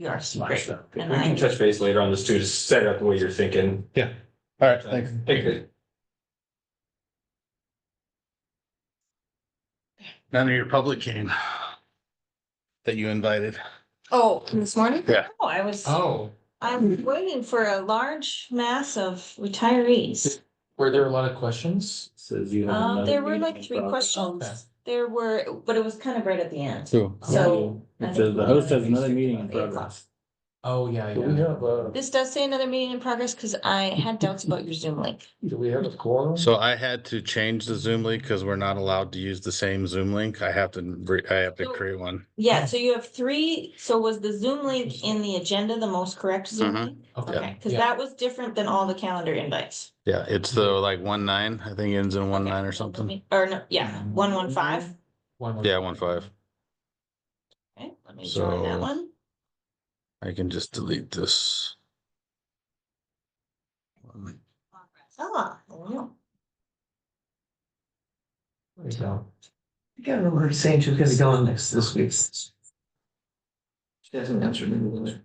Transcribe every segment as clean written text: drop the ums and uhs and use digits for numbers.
are great. We And can touch base later on this too, just set it up the way you're thinking. Yeah. All right, thanks. Thank you. None of your public came that you invited. Oh, this morning? Yeah. Oh, I'm waiting for a large mass of retirees. Were there a lot of questions? Says you have another There were meeting like in 3 progress. Okay. questions. There were, but it was kind of right at the end. Who? So. I It think says the we're host gonna has another restrict meeting it in to 8 o'clock. progress. Oh, yeah, Do we have a, This does say another meeting in progress because I had doubts about your Zoom link. do we have a quorum? So I had to change the Zoom link because we're not allowed to use the same Zoom link. I have to So- create one. Yeah, so you have 3, so was the Zoom link in the agenda the most correct Zoom Mhm. link? Okay. Okay, because Yeah. that was different than all the calendar invites. Yeah, it's the like 19, I think it ends in 19 or something. Or no, yeah, 115. Yeah, 15. Okay, let me join that So- one. I can just delete this. Ah, there we go. There you go. I can't remember her saying she was gonna be gone this week. She hasn't answered me.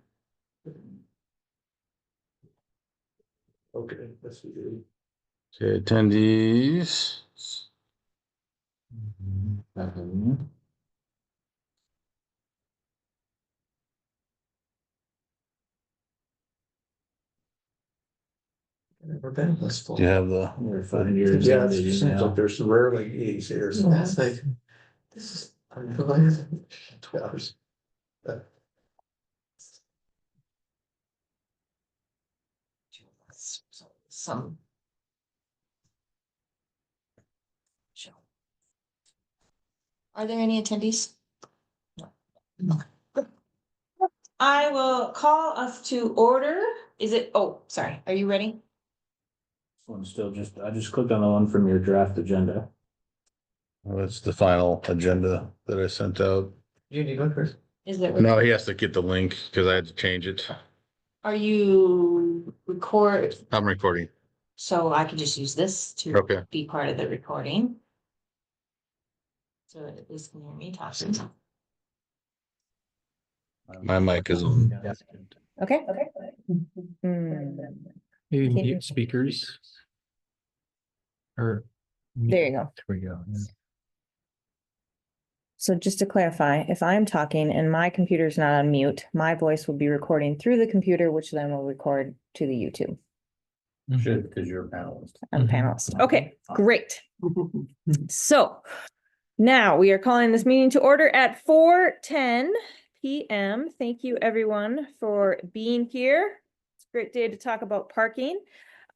Okay, that's what you Okay, attendees. never been this full. Do you have the? We're 5 years. Yeah, in it the seems email. like there's rarely meetings here, so that's like, this is, I'm going 2 hours. Some. Show. Are there any attendees? No. I will call us to order. Is it, oh, sorry, are you ready? This one's still I just clicked on the one from your draft agenda. Well, that's the final agenda that I sent out. You need one first? Is there? No, he has to get the link because I had to change it. Are you record, I'm recording. so I can just use this to Okay. be part of the recording? So at least can hear me talking. My mic is on. Okay. Maybe Can you- mute speakers. Or. There you go. There we go. Yeah. So just to clarify, if I'm talking and my computer's not on mute, my voice will be recording through the computer, which then will record to the YouTube. Should, because you're a panelist. I'm a Mhm. panelist. Okay, great. So now we are calling this meeting to order at 4:10 PM. Thank you, everyone, for being here. It's a great day to talk about parking.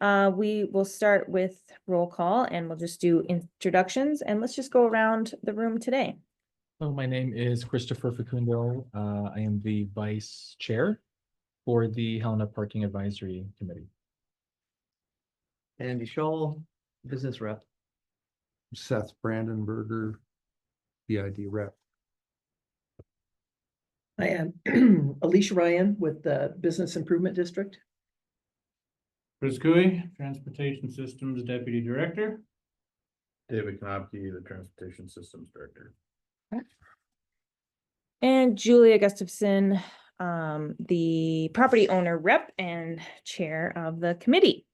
We will start with roll call and we'll just do introductions and let's just go around the room today. So my name is Christopher Facundo. I am the vice chair for the Helena Parking Advisory Committee. Andy Scholl, business rep. Seth Brandenberger, BID rep. I am Alicia Ryan with the Business Improvement District. Chris Cooey, Transportation Systems Deputy Director. David Knopke, the Transportation Systems Director. And Julia Gustafson, the property owner rep and chair of the committee.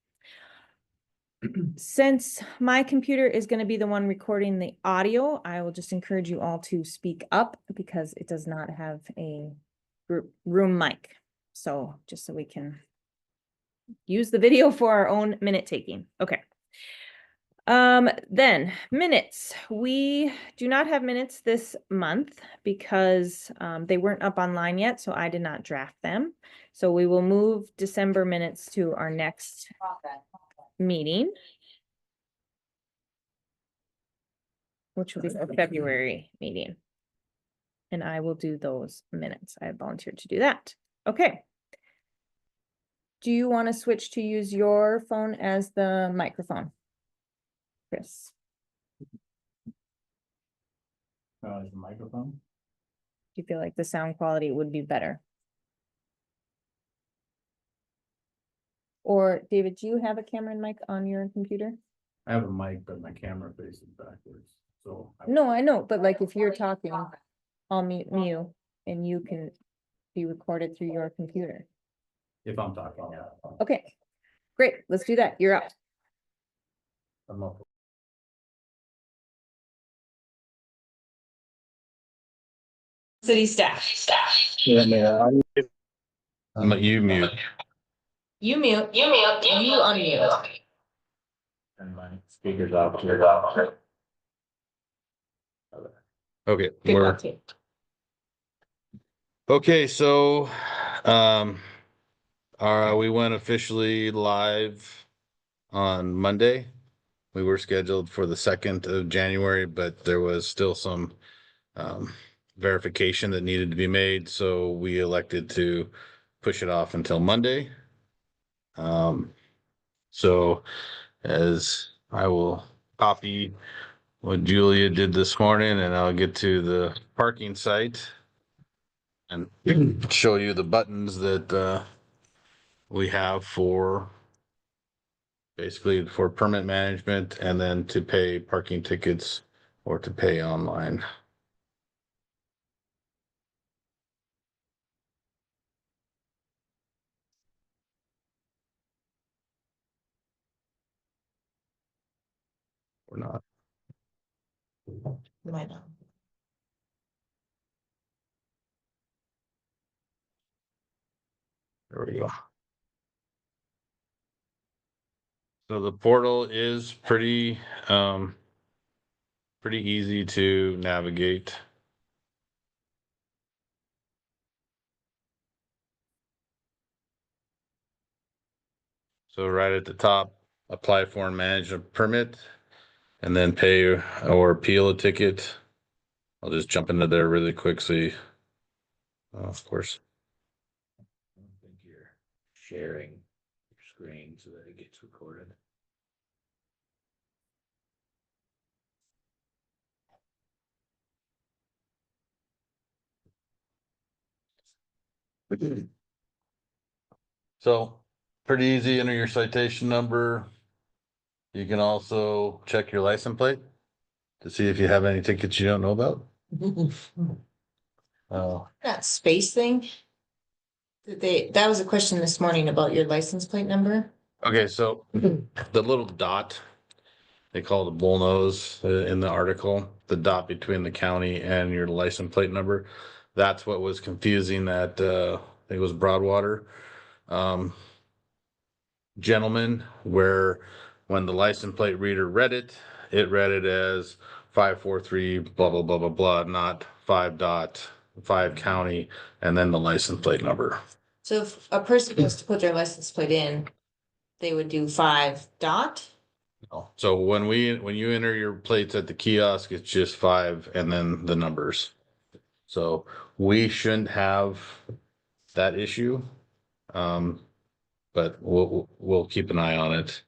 Since my computer is going to be the one recording the audio, I will just encourage you all to speak up because it does not have a room mic. So just so we can use the video for our own minute taking. Okay. Then minutes. We do not have minutes this month because they weren't up online yet, so I did not draft them. So we will move December minutes to our next meeting, which will be our February meeting. And I will do those minutes. I have volunteered to do that. Okay. Do you want to switch to use your phone as the microphone? Chris, As a microphone. do you feel like the sound quality would be better? Or David, do you have a camera and mic on your computer? I have a mic, but my camera faces backwards, so. No, I know, but like if you're talking, I'll mute you and you can be recorded through your computer. If I'm talking, yeah. Okay, great, let's do that. You're up. I'm up. City staff. You mute. You mute, you unmute. And my speakers off here. Okay, Pick we're, one, two. okay, so, we went officially live on Monday. We were scheduled for the 2nd of January, but there was still some, verification that needed to be made, so we elected to push it off until Monday. So as I will copy what Julia did this morning, and I'll get to the parking site and show you the buttons that we have for basically for permit management and then to pay parking tickets or to pay online. Or not. Might not. There we go. So the portal is pretty easy to navigate. So right at the top, apply for and manage a permit and then pay or appeal a ticket. I'll just jump into there really quick. So you, of course. I don't think you're sharing your screen so that it gets recorded. So pretty easy, enter your citation number. You can also check your license plate to see if you have any tickets you don't know about. That space thing. That was a question this morning about your license plate number. Okay, so the little dot, they call it a bullnose in the article, the dot between the county and your license plate number. That's what was confusing that, I think it was Broadwater. Gentleman, where when the license plate reader read it as 543 blah blah blah blah blah, not 5.5 county and then the license plate number. So if a person goes to put their license plate in, they would do 5 dot. So when you enter your plates at the kiosk, it's just 5 and then the numbers. So we shouldn't have that issue. But we'll keep an eye on it.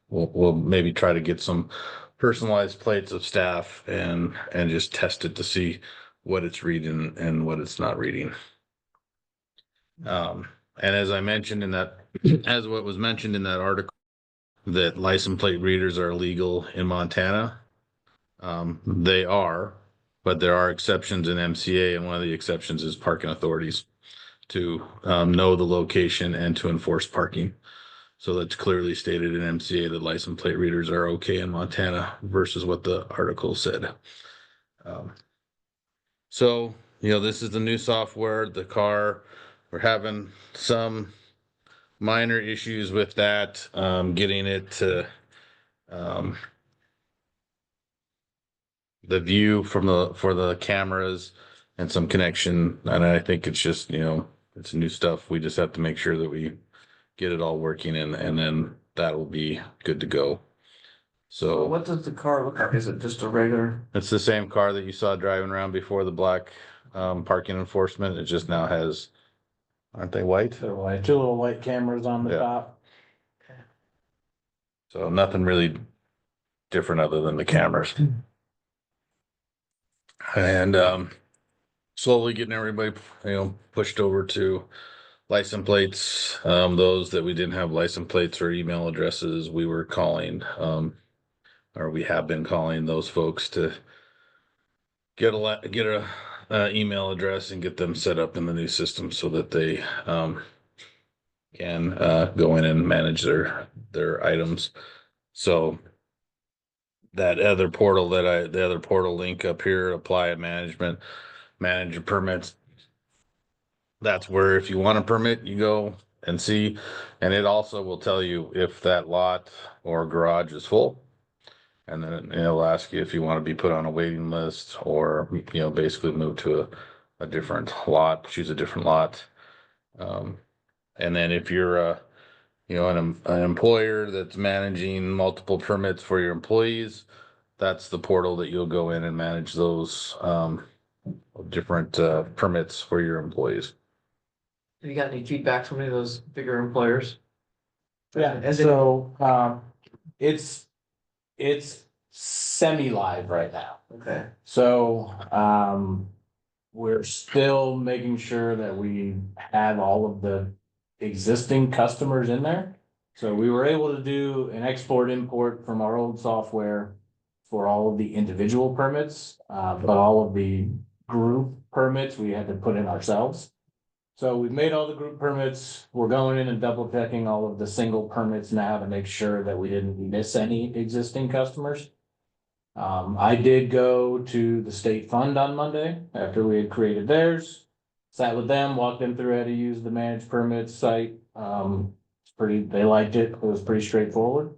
We'll maybe try to get some personalized plates of staff and just test it to see what it's reading and what it's not reading. And as I mentioned as what was mentioned in that article, that license plate readers are illegal in Montana. They are, but there are exceptions in MCA, and one of the exceptions is parking authorities to know the location and to enforce parking. So that's clearly stated in MCA that license plate readers are okay in Montana versus what the article said. So, this is the new software, the car, we're having some minor issues with that, getting it to the view for the cameras and some connection. And I think it's just, it's new stuff. We just have to make sure that we get it all working and then that will be good to go. So What does the car look like? Is it just a regular? it's the same car that you saw driving around before, the black parking enforcement. It just now has, aren't they white? They're white, 2 little white cameras on the Yeah. top. So nothing really different other than the cameras. And slowly getting everybody, pushed over to license plates. Those that we didn't have license plates or email addresses, we were calling, or we have been calling those folks to get a email address and get them set up in the new system so that they can go in and manage their items. So that other portal the other portal link up here, apply management, manage your permits. That's where if you want a permit, you go and see, and it also will tell you if that lot or garage is full. And then it'll ask you if you want to be put on a waiting list or, basically move to a different lot, choose a different lot. And then if you're an employer that's managing multiple permits for your employees, that's the portal that you'll go in and manage those different permits for your employees. Have you got any feedback from any of those bigger employers? Yeah, so, it's semi-live right now. Okay, So, we're still making sure that we have all of the existing customers in there. So we were able to do an export import from our old software for all of the individual permits, but all of the group permits we had to put in ourselves. So we've made all the group permits. We're going in and double checking all of the single permits now to make sure that we didn't miss any existing customers. I did go to the state fund on Monday after we had created theirs. Sat with them, walked them through how to use the managed permits site. They liked it. It was pretty straightforward.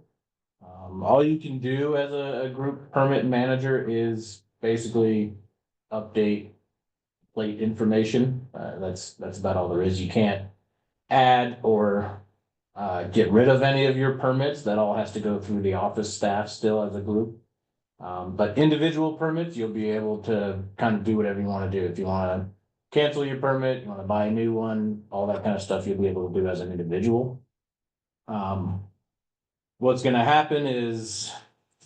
All you can do as a group permit manager is basically update plate information. That's about all there is. You can't add or get rid of any of your permits. That all has to go through the office staff still as a group. But individual permits, you'll be able to kind of do whatever you want to do. If you want to cancel your permit, you want to buy a new one, all that kind of stuff you'll be able to do as an individual. What's going to happen is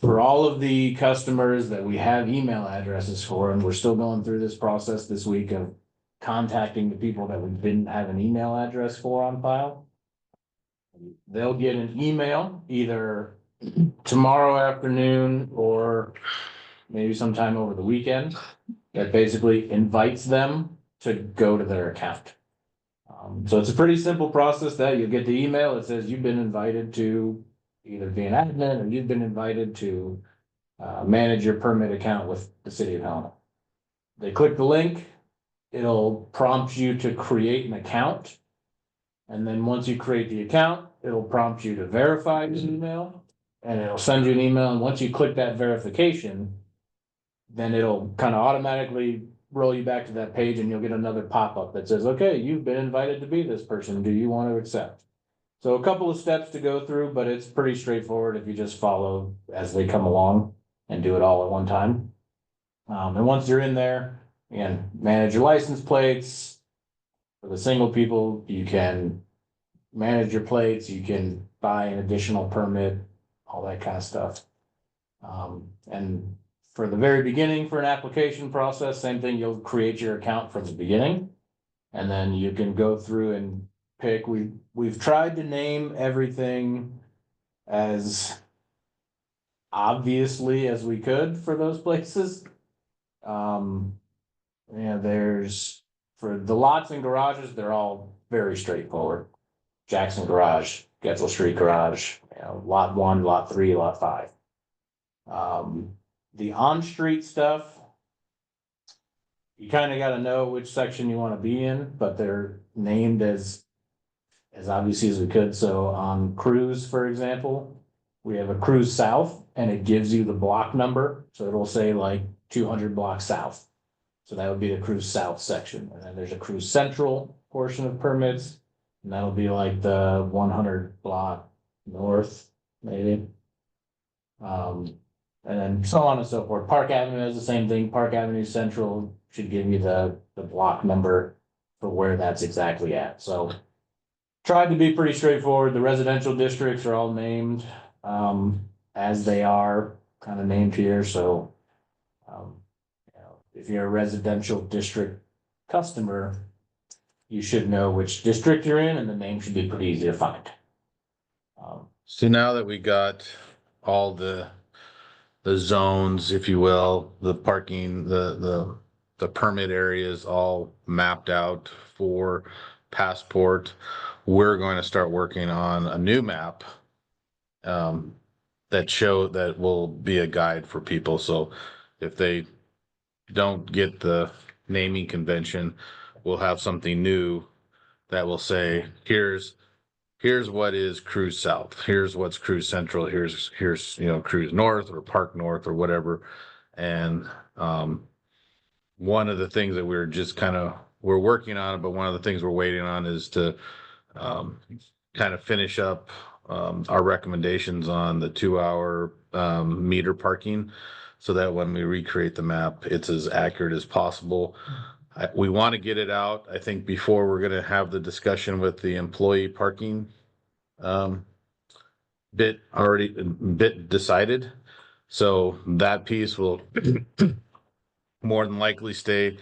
for all of the customers that we have email addresses for, and we're still going through this process this week of contacting the people that we didn't have an email address for on file. They'll get an email either tomorrow afternoon or maybe sometime over the weekend that basically invites them to go to their account. So it's a pretty simple process that you'll get the email that says you've been invited to either be an admin or you've been invited to manage your permit account with the city of Helena. They click the link, it'll prompt you to create an account. And then once you create the account, it'll prompt you to verify your email. And it'll send you an email, and once you click that verification, then it'll kind of automatically roll you back to that page and you'll get another pop-up that says, okay, you've been invited to be this person. Do you want to accept? So a couple of steps to go through, but it's pretty straightforward if you just follow as they come along and do it all at one time. And once you're in there, again, manage your license plates. For the single people, you can manage your plates, you can buy an additional permit, all that kind of stuff. And for the very beginning, for an application process, same thing, you'll create your account from the beginning. And then you can go through and pick. We've tried to name everything as obviously as we could for those places. There's for the lots and garages, they're all very straightforward. Jackson Garage, Getzel Street Garage, lot 1, lot 3, lot 5. The on-street stuff, you kind of got to know which section you want to be in, but they're named as obviously as we could. So on Cruise, for example, we have a Cruise South and it gives you the block number. So it'll say like 200 blocks south. So that would be the Cruise South section. And then there's a Cruise Central portion of permits. And that'll be like the 100 block north, maybe. And then so on and so forth. Park Avenue has the same thing. Park Avenue Central should give you the block number for where that's exactly at. So tried to be pretty straightforward. The residential districts are all named as they are kind of named here. So if you're a residential district customer, you should know which district you're in, and the name should be pretty easy to find. So now that we got all the zones, if you will, the parking, the the permit areas all mapped out for Passport. We're going to start working on a new map that will be a guide for people. So if they don't get the naming convention, we'll have something new that will say, here's what is Cruise South, here's what's Cruise Central, here's Cruise North or Park North or whatever. And one of the things that we're working on, but one of the things we're waiting on is to kind of finish up our recommendations on the 2-hour meter parking, so that when we recreate the map, it's as accurate as possible. We want to get it out, I think, before we're going to have the discussion with the employee parking bit decided. So that piece will more than likely stay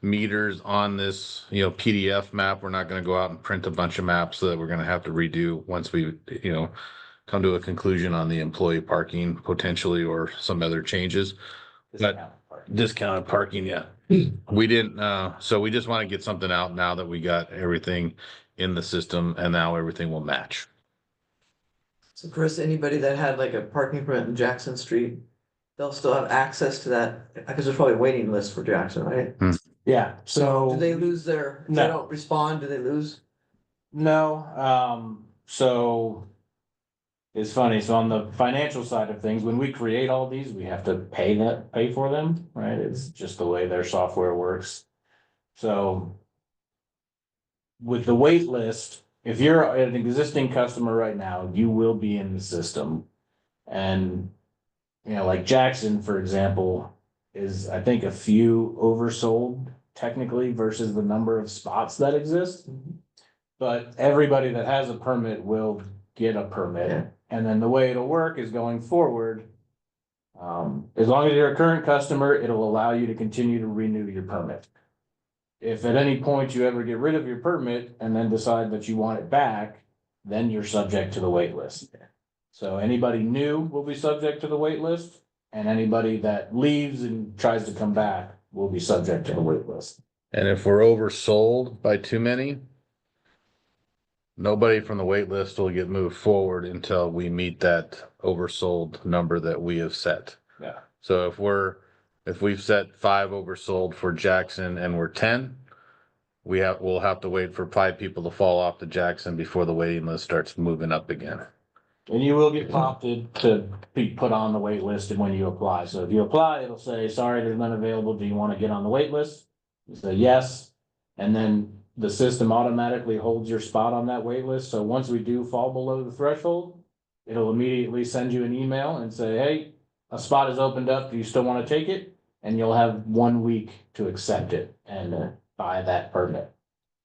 meters on this, PDF map. We're not going to go out and print a bunch of maps that we're going to have to redo once we, come to a conclusion on the employee parking potentially or some other changes. Discounted parking, yeah. We didn't, so we just want to get something out now that we got everything in the system, and now everything will match. So Chris, anybody that had like a parking permit in Jackson Street, they'll still have access to that, because there's probably a waiting list for Jackson, right? Yeah, so. Do they lose if they No. don't respond, do they lose? No, so it's funny. So on the financial side of things, when we create all these, we have to pay for them, right? It's just the way their software works. So with the wait list, if you're an existing customer right now, you will be in the system. And, like Jackson, for example, is I think a few oversold technically versus the number of spots that exist. But everybody that has a permit will get a permit. Yeah. And then the way it'll work is going forward. As long as you're a current customer, it'll allow you to continue to renew your permit. If at any point you ever get rid of your permit and then decide that you want it back, then you're subject to the wait list. So anybody new will be subject to the wait list, and anybody that leaves and tries to come back will be subject to the wait list. And if we're oversold by too many, nobody from the wait list will get moved forward until we meet that oversold number that we have set. Yeah. So if we've set 5 oversold for Jackson and we're 10, we'll have to wait for 5 people to fall off to Jackson before the waiting list starts moving up again. And you will get prompted to be put on the wait list and when you apply. So if you apply, it'll say, sorry, there's none available. Do you want to get on the wait list? You say yes. And then the system automatically holds your spot on that wait list. So once we do fall below the threshold, it'll immediately send you an email and say, hey, a spot is opened up. Do you still want to take it? And you'll have 1 week to accept it and buy that permit.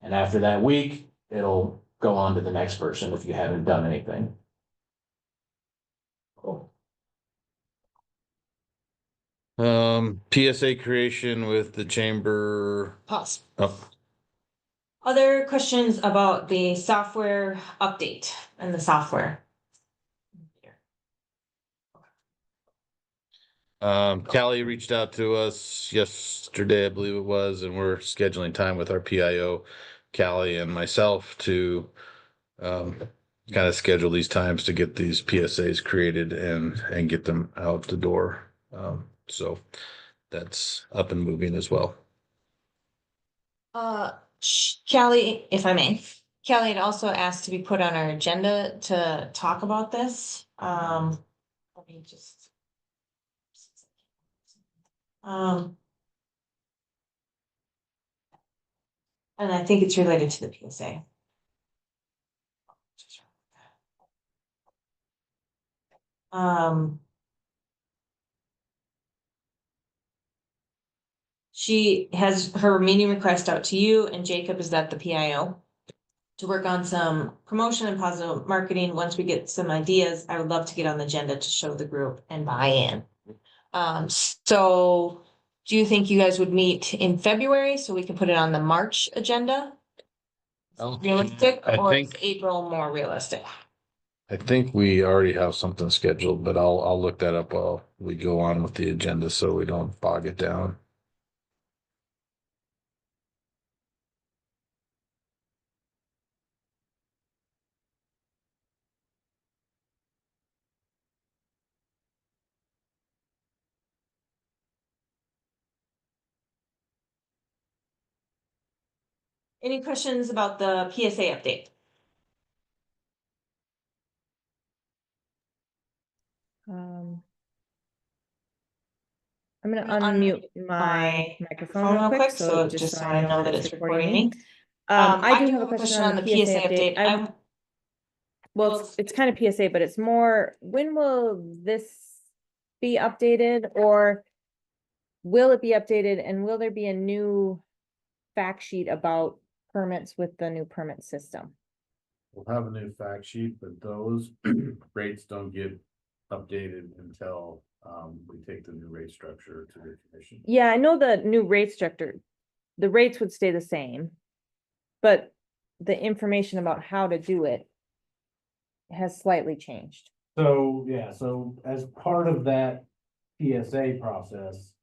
And after that week, it'll go on to the next person if you haven't done anything. Cool. PSA creation with the chamber. Pause. Oh, Other questions about the software update and the software? Callie reached out to us yesterday, I believe it was, and we're scheduling time with our PIO, Callie and myself, to kind of schedule these times to get these PSAs created and get them out the door. So that's up and moving as well. Callie, if I may, Callie had also asked to be put on our agenda to talk about this. Let me just. And I think it's related to the PSA. She has her meeting request out to you, and Jacob is at the PIO to work on some promotion and positive marketing. Once we get some ideas, I would love to get on the agenda to show the group and buy in. So do you think you guys would meet in February so we can put it on the March agenda? Realistic, or is April more realistic? I think we already have something scheduled, but I'll look that up while we go on with the agenda so we don't bog it down. Any questions about the PSA update? I'm gonna I'm gonna unmute unmute my microphone real quick, so just so I know that it's recording me. I do have a question on the PSA update. Well, it's kind of PSA, but it's more, when will this be updated, or will it be updated, and will there be a new fact sheet about permits with the new permit system? We'll have a new fact sheet, but those rates don't get updated until we take the new rate structure to the commission. Yeah, I know the new rate structure, the rates would stay the same, but the information about how to do it has slightly changed. So, yeah, so as part of that PSA process,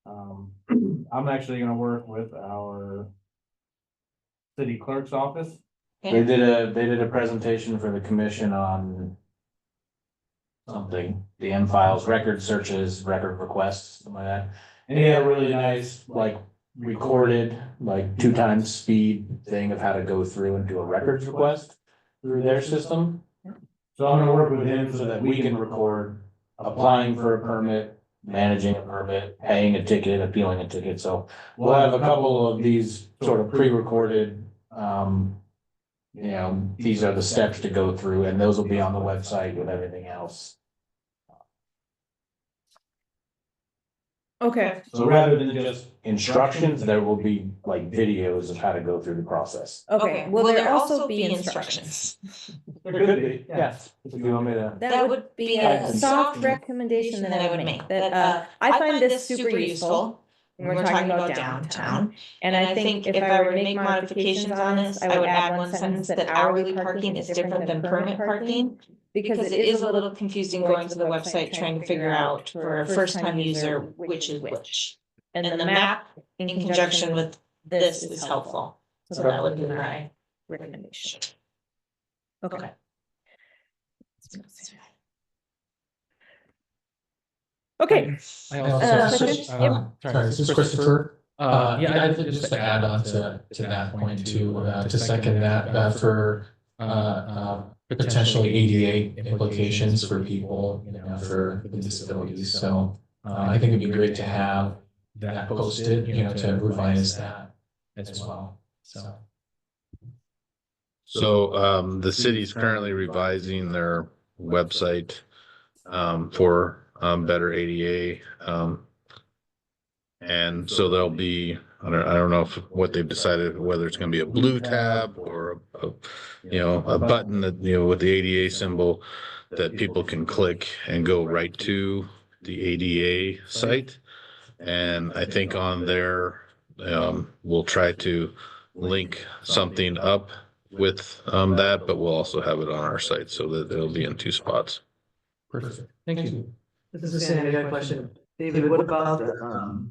I'm actually gonna work with our city clerk's office. They did a presentation for the commission on something, the M files, record searches, record requests, something like that. And he had a really nice, like, recorded, like 2x speed thing of how to go through and do a records request through their system. So I'm gonna work with him so that we can record applying for a permit, managing a permit, paying a ticket, appealing a ticket. So we'll have a couple of these sort of pre-recorded, you know, these are the steps to go through, and those will be on the website with everything else. Okay. So rather than just instructions, there will be like videos of how to go through the process. Okay, will there also be instructions? There could be, yes. If you want me to. That would be a soft recommendation that I would make, that, I find this super useful when we're talking about downtown. And I think if I were to make modifications on this, I would add one sentence that hourly parking is different than permit parking. Because it is a little confusing going to the website trying to figure out for a first time user which is which. And the map in conjunction with this is helpful. So that would be my recommendation. Okay. Okay. I question? Yep. Sorry, this is Christopher. Yeah, I think just to add on to that point to second that, for potentially ADA implications for people, you know, for with disabilities. So I think it'd be great to have that posted, you know, to revise that as well. So the city's currently revising their website for better ADA. And so there'll be, I don't know what they've decided, whether it's gonna be a blue tab or a button that, you know, with the ADA symbol that people can click and go right to the ADA site. And I think on there, we'll try to link something up with that, but we'll also have it on our site so that it'll be in 2 spots. Perfect. Thank you. This is Sandy, I got a question. David, what about the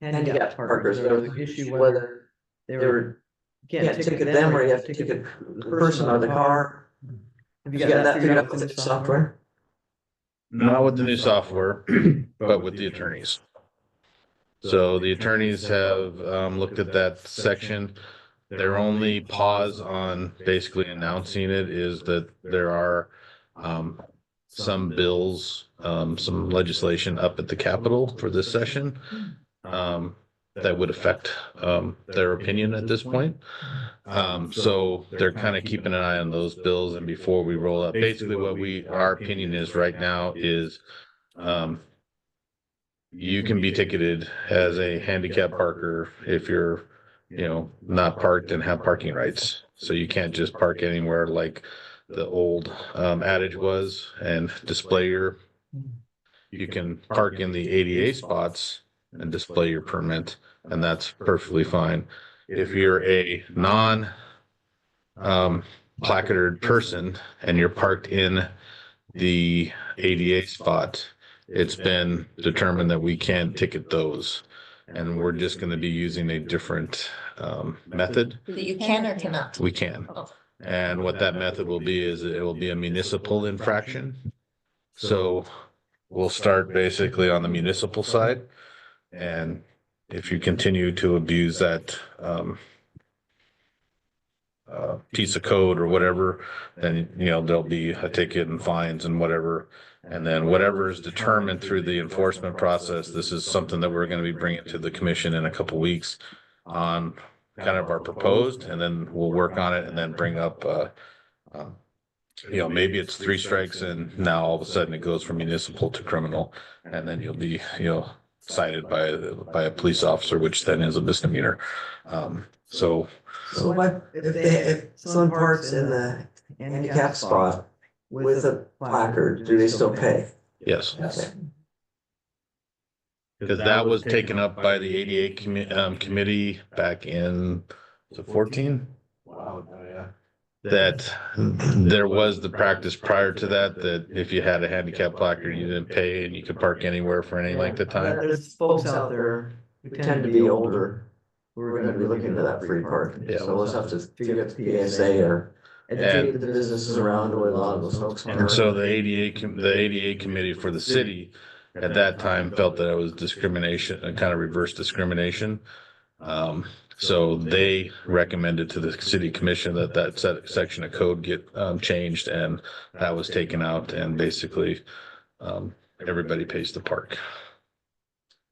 handicap parkers? There was an issue whether they were, you can't ticket them or you have to ticket the person or the car. Have you got that figured out with the software? Not with the new software, but with the attorneys. So the attorneys have looked at that section. Their only pause on basically announcing it is that there are some bills, some legislation up at the Capitol for this session that would affect their opinion at this point. So they're kind of keeping an eye on those bills, and before we roll up, basically what our opinion is right now is you can be ticketed as a handicap parker if you're, you know, not parked and have parking rights. So you can't just park anywhere like the old adage was and display you can park in the ADA spots and display your permit, and that's perfectly fine. If you're a placarded person and you're parked in the ADA spot, it's been determined that we can't ticket those. And we're just going to be using a different method. That you can or cannot? We can. Oh. And what that method will be is it will be a municipal infraction. So we'll start basically on the municipal side. And if you continue to abuse that piece of code or whatever, then, you know, there'll be a ticket and fines and whatever. And then whatever is determined through the enforcement process, this is something that we're going to be bringing to the commission in a couple weeks on kind of our proposed, and then we'll work on it and then bring up, you know, maybe it's 3 strikes and now all of a sudden it goes from municipal to criminal, and then you'll be, you know, cited by a police officer, which then is a misdemeanor. So what, if someone parks in the handicap spot with a placard, do they still pay? yes, Okay. because that was taken up by the ADA committee back in 14. Wow, yeah. That there was the practice prior to that, that if you had a handicap placard, you didn't pay and you could park anywhere for any length of time. There's folks out there who tend to be older, who are gonna be looking into that free parking. Yeah. So we'll just have to figure out the PSA or educate the businesses around where a lot of those folks are. And so the ADA committee for the city at that time felt that it was discrimination, a kind of reverse discrimination. So they recommended to the city commission that section of code get changed, and that was taken out, and basically everybody pays to park.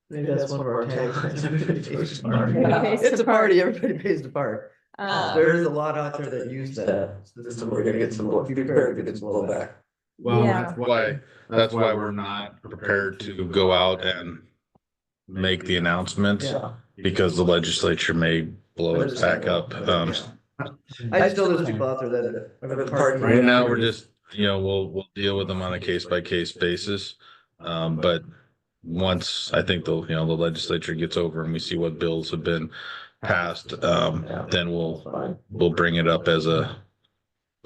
Maybe that's one of our taglines. Everybody pays to park. Everybody pays to It's a party, everybody pays to park. Um, There is a lot out there that use that system. We're gonna get some, be prepared to get some blowback. Well, Yeah. that's why we're not prepared to go out and make the announcements, Yeah. because the legislature may blow it back up. I still there's people out there that have been parking. Right now, we're just, you know, we'll deal with them on a case by case basis. But once I think the legislature gets over and we see what bills have been passed, then we'll bring it up as a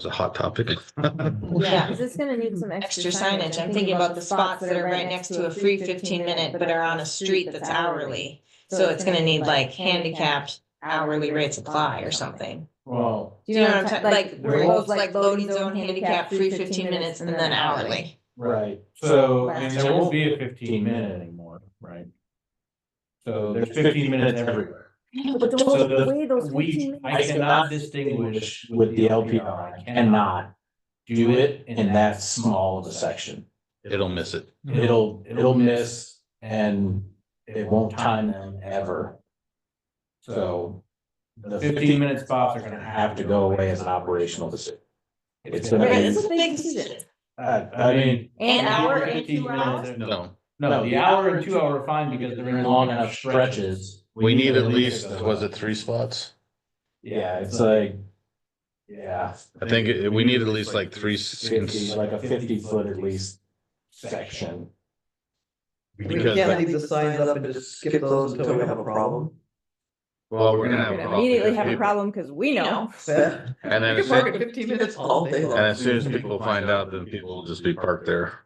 hot topic. Yeah, because it's gonna need some Extra signage. I'm thinking about the spots that are right next to a free 15-minute, but are on a street that's hourly. So it's gonna need like handicapped hourly rates apply or something. Well, Do you know what I'm talking, like, where it goes like loading zone handicap, free 15 minutes and then hourly. right, so, I mean, there won't be a 15-minute anymore, right? So there's 15 minutes everywhere. Yeah, but So the way those 15 we, minutes. I cannot distinguish with the LPR, I cannot do it in that small of a section. It'll miss it. It'll miss and it won't time them ever. So the 15-minute spots are gonna have to go away as an operational decision. It's gonna Right, be, it's a big decision. I mean. An hour and 15 2 minutes, hours? No, the hour and 2 hour are fine because they're in long enough stretches. we need at least, was it 3 spots? Yeah, it's like, yeah. I think we need at least like 3. 50, like a 50-foot at least section. We Because can't leave the signs up and just skip those until we have a problem. well, we're We're gonna have a gonna problem. immediately have a problem because we know. And then You as can park soon, at 15 minutes all day long. and as soon as people find out, then people will just be parked there.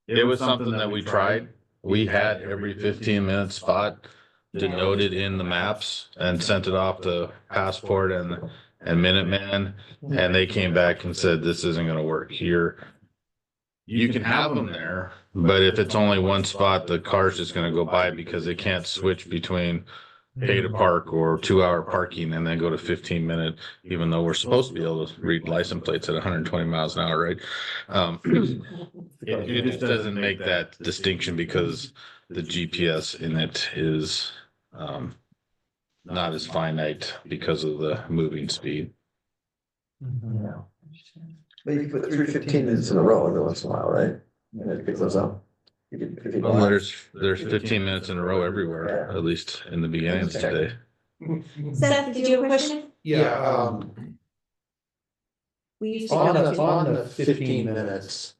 It was something that we tried. We had every 15-minute spot denoted in the maps and sent it off to Passport and Minuteman. And they came back and said, this isn't gonna work here. You can have them there, but if it's only one spot, the car's just gonna go by because they can't switch between pay to park or 2-hour parking and then go to 15-minute, even though we're supposed to be able to read license plates at 120 miles an hour, right? It just doesn't make that distinction because the GPS in it is not as finite because of the moving speed. But you can put 3 15 minutes in a row every once in a while, right? And pick those up. If you Well, there's 15 minutes in a row everywhere, at least in the beginning of the day. Seth, did you have a question? Yeah, We used to on go the, to. on the 15 minutes.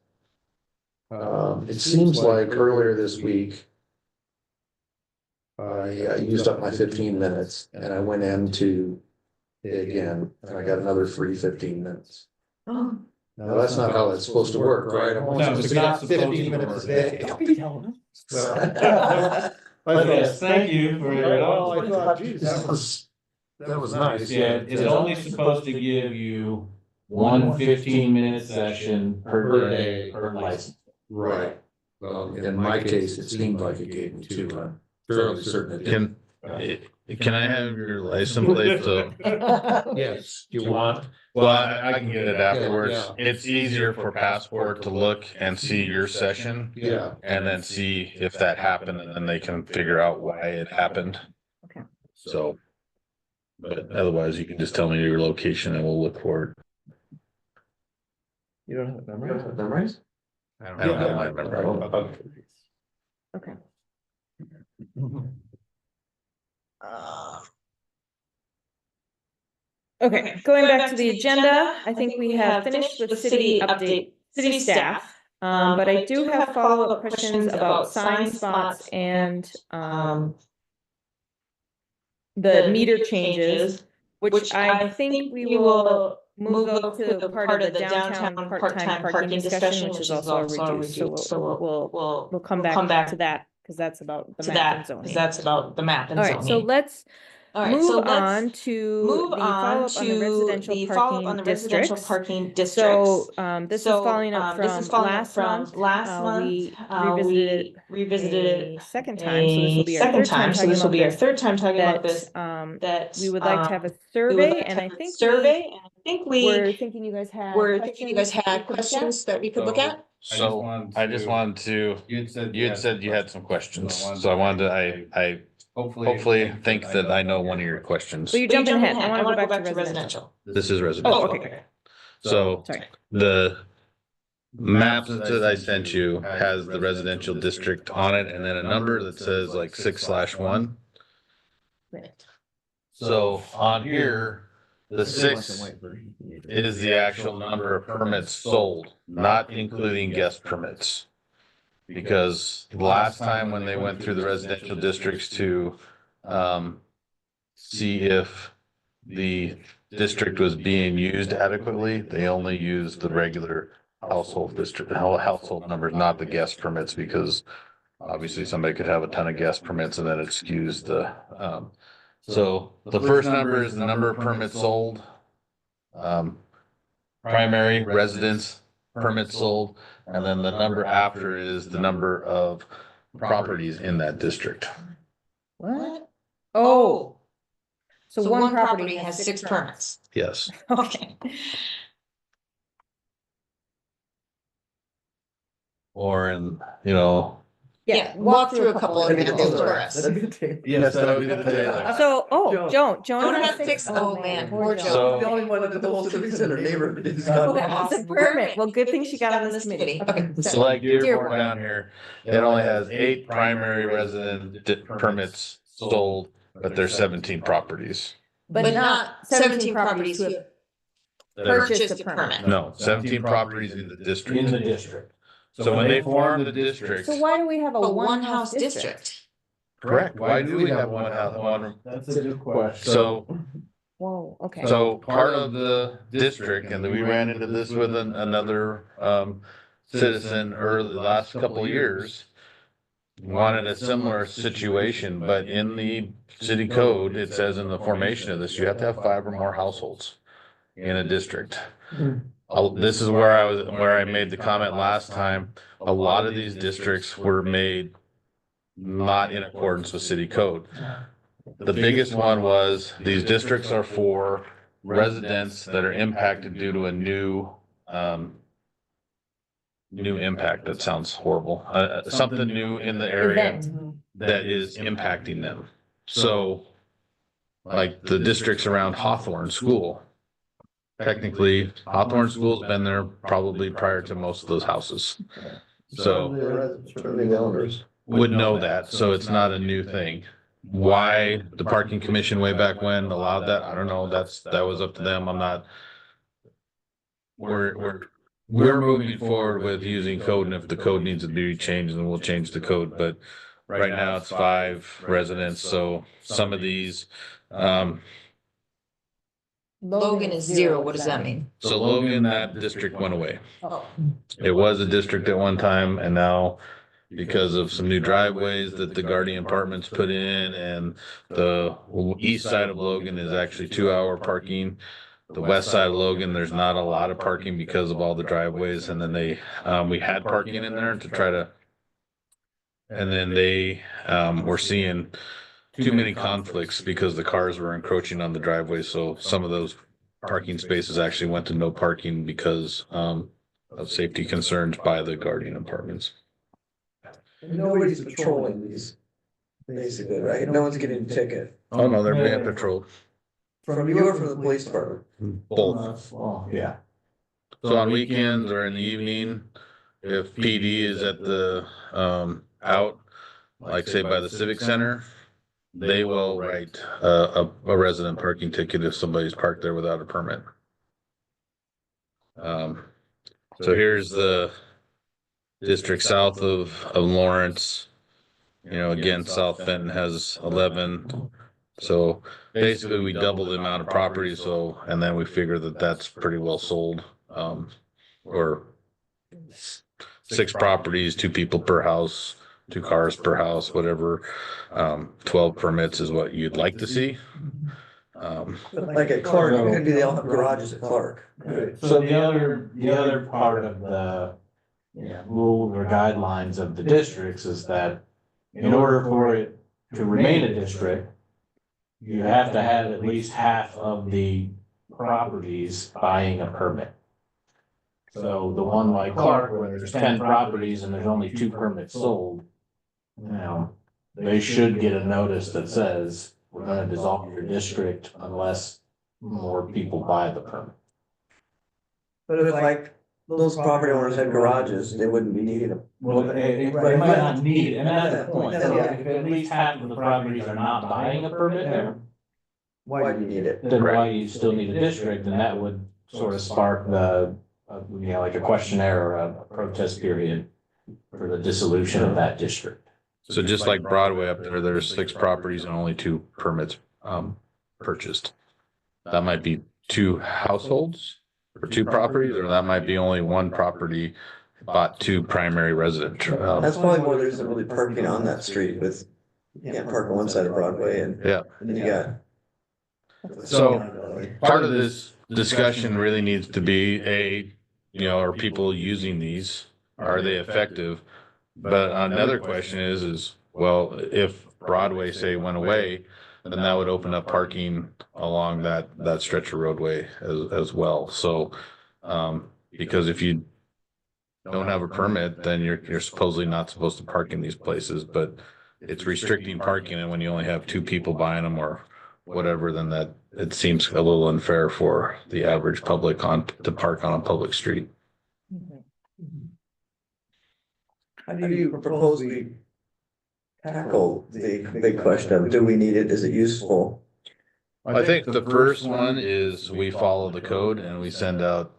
It seems like earlier this week. I used up my 15 minutes and I went into it again and I got another free 15 minutes. Oh, Now, that's not how it's supposed to work, right? I'm only No, supposed it's to not get supposed 15 to minutes a work. day. Don't be telling us. Well, Yes, thank you for your. Well, I thought, geez, that was nice. Yeah, it's only supposed to give you one 15-minute session per day per license. Right. Well, in my case, it seemed like it gave me two. I'm fairly certain it didn't. Can, Can I have your license plate? So, Yes, you want? well, I can get it afterwards. Yeah. It's easier for passport to look and see your session Yeah. and then see if that happened, and then they can figure out why it happened. Okay. So, but otherwise you can just tell me your location and we'll look for it. You don't have it memorized? I don't have my number. Okay. Okay, going back to the agenda, I think we have finished with city update, city staff. But I do have follow-up questions about sign spots and the meter changes, which I think we will move those to part of the downtown part-time parking discussion, which is also reduced. So we'll come back to that, because that's about the map and zoning. That's about the map and All zoning. right, so let's Move move on to the follow-up on the residential parking districts. So, this is following up from last month. We revisited it a second time, so this will be our third time talking about this. That we would like to have a survey, and I think we're thinking you guys had questions that we could look at. So I just wanted to, you had said you had some questions, so I wanted to, I hopefully think that I know one of your questions. So you're jumping ahead. I want to go back to residential. This is residential. Oh, okay. So Sorry. the maps that I sent you has the residential district on it and then a number that says like 6/1. So on here, the 6 is the actual number of permits sold, not including guest permits. Because last time when they went through the residential districts to see if the district was being used adequately, they only used the regular household numbers, not the guest permits, because obviously somebody could have a ton of guest permits and then it skews the, so the first number is the number of permits sold. Primary residence permits sold, and then the number after is the number of properties in that district. What? Oh. So one property has 6 permits. Yes. Okay. Or in, you know. Yeah, walk through a couple of examples for us. Yes, that would be the day. So, Joan Joan has has 6. Oh, man, poor Joan. So- The only one in the whole civic center neighborhood is Who got. has a permit? Well, good thing she got on this committee. Okay. So like Dearborn down here, it only has 8 primary resident permits sold, but there's 17 properties. But not 17 properties who have That are- purchased a permit. No, 17 properties in the district. In the district. So when they form the district, So why do we have a A one-house district? correct, why do we have one house, one? That's a good question. So, Whoa, okay. so part of the district, and we ran into this with another, citizen early, the last couple of years, wanted a similar situation, but in the city code, it says in the formation of this, you have to have 5 or more households in a district. This is where I made the comment last time. A lot of these districts were made not in accordance with city code. The biggest one was these districts are for residents that are impacted due to a new impact. That sounds horrible. Something new in the area that is impacting them. So like the districts around Hawthorne School. Technically, Hawthorne School's been there probably prior to most of those houses. So The owners. would know that, so it's not a new thing. Why the parking commission way back when allowed that, I don't know, that was up to them, I'm not. We're moving forward with using code, and if the code needs to be changed, then we'll change the code, but right now it's 5 residents, so some of these, Logan is 0. What does that mean? so Logan, that district went away. Oh. It was a district at one time, and now because of some new driveways that the Guardian Apartments put in, and the east side of Logan is actually 2-hour parking. The west side of Logan, there's not a lot of parking because of all the driveways, and then we had parking in there to try to, and then they, were seeing too many conflicts because the cars were encroaching on the driveway. So some of those parking spaces actually went to no parking because of safety concerns by the Guardian apartments. Nobody's patrolling these, basically, right? No one's getting a ticket. Oh, no, they're being patrolled. From you or from the police department? Both. Well, yeah. So on weekends or in the evening, if PD is at the, out, like say by the Civic Center, they will write a resident parking ticket if somebody's parked there without a permit. So here's the district south of Lawrence. You know, again, South Fenton has 11. So basically we double the amount of property. So, and then we figure that that's pretty well sold. Or 6 properties, 2 people per house, 2 cars per house, whatever. 12 permits is what you'd like to see. Like at Clark, maybe they all have garages at Clark. So the other part of the, rules or guidelines of the districts is that in order for it to remain a district, you have to have at least half of the properties buying a permit. So the one like Clark, where there's 10 properties and there's only 2 permits sold, they should get a notice that says, we're gonna dissolve your district unless more people buy the permit. But if like those property owners had garages, they wouldn't be needing them. Well, they might not need it, and that's the point. So if at least half of the properties are not buying a permit there, Why do you need it? then why you still need a district, and that would sort of spark the, like a questionnaire or a protest period for the dissolution of that district. So just like Broadway up there, there's 6 properties and only 2 permits purchased. That might be 2 households or 2 properties, or that might be only 1 property bought 2 primary resident. That's probably why there isn't really parking on that street with, you can't park on one side of Broadway and then you got. So part of this discussion really needs to be are people using these? Are they effective? But another question is, well, if Broadway say went away, then that would open up parking along that stretch of roadway as well. So, because if you don't have a permit, then you're supposedly not supposed to park in these places, but it's restricting parking. And when you only have 2 people buying them or whatever, then that it seems a little unfair for the average public to park on a public street. How do you propose we tackle the big question of, do we need it? Is it useful? I think the first one is we follow the code and we send out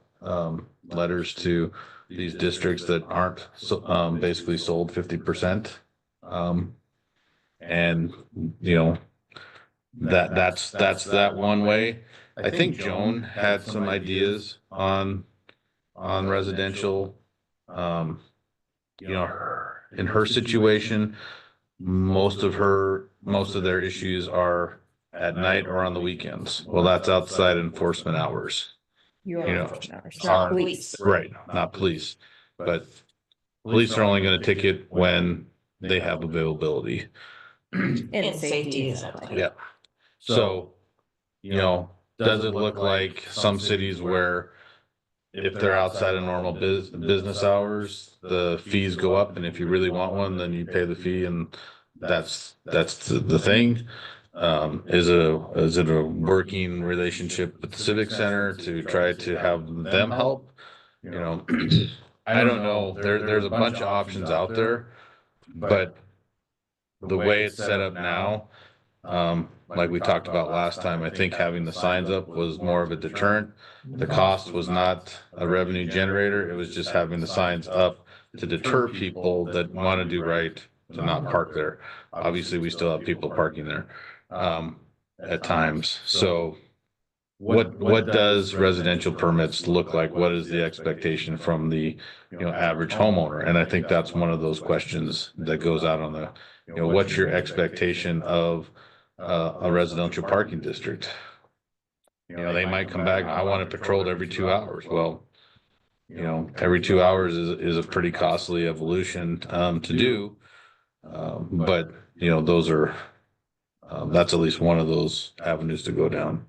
letters to these districts that aren't basically sold 50%. And that's that one way. I think Joan had some ideas on residential. In her situation, most of their issues are at night or on the weekends. Well, that's outside enforcement hours. Not police. Right, not police, but police are only going to ticket when they have availability. And safety. Exactly. Yeah. So, does it look like some cities where if they're outside of normal business hours, the fees go up, and if you really want one, then you pay the fee, and that's the thing. Is it a working relationship with the Civic Center to try to have them help? I don't know. There's a bunch of options out there, but the way it's set up now, like we talked about last time, I think having the signs up was more of a deterrent. The cost was not a revenue generator. It was just having the signs up to deter people that want to do right to not park there. Obviously, we still have people parking there at times. So what does residential permits look like? What is the expectation from the average homeowner? And I think that's one of those questions that goes out on the what's your expectation of a residential parking district? They might come back, I want it patrolled every 2 hours. Well, every 2 hours is a pretty costly evolution to do. But those are That's at least one of those avenues to go down.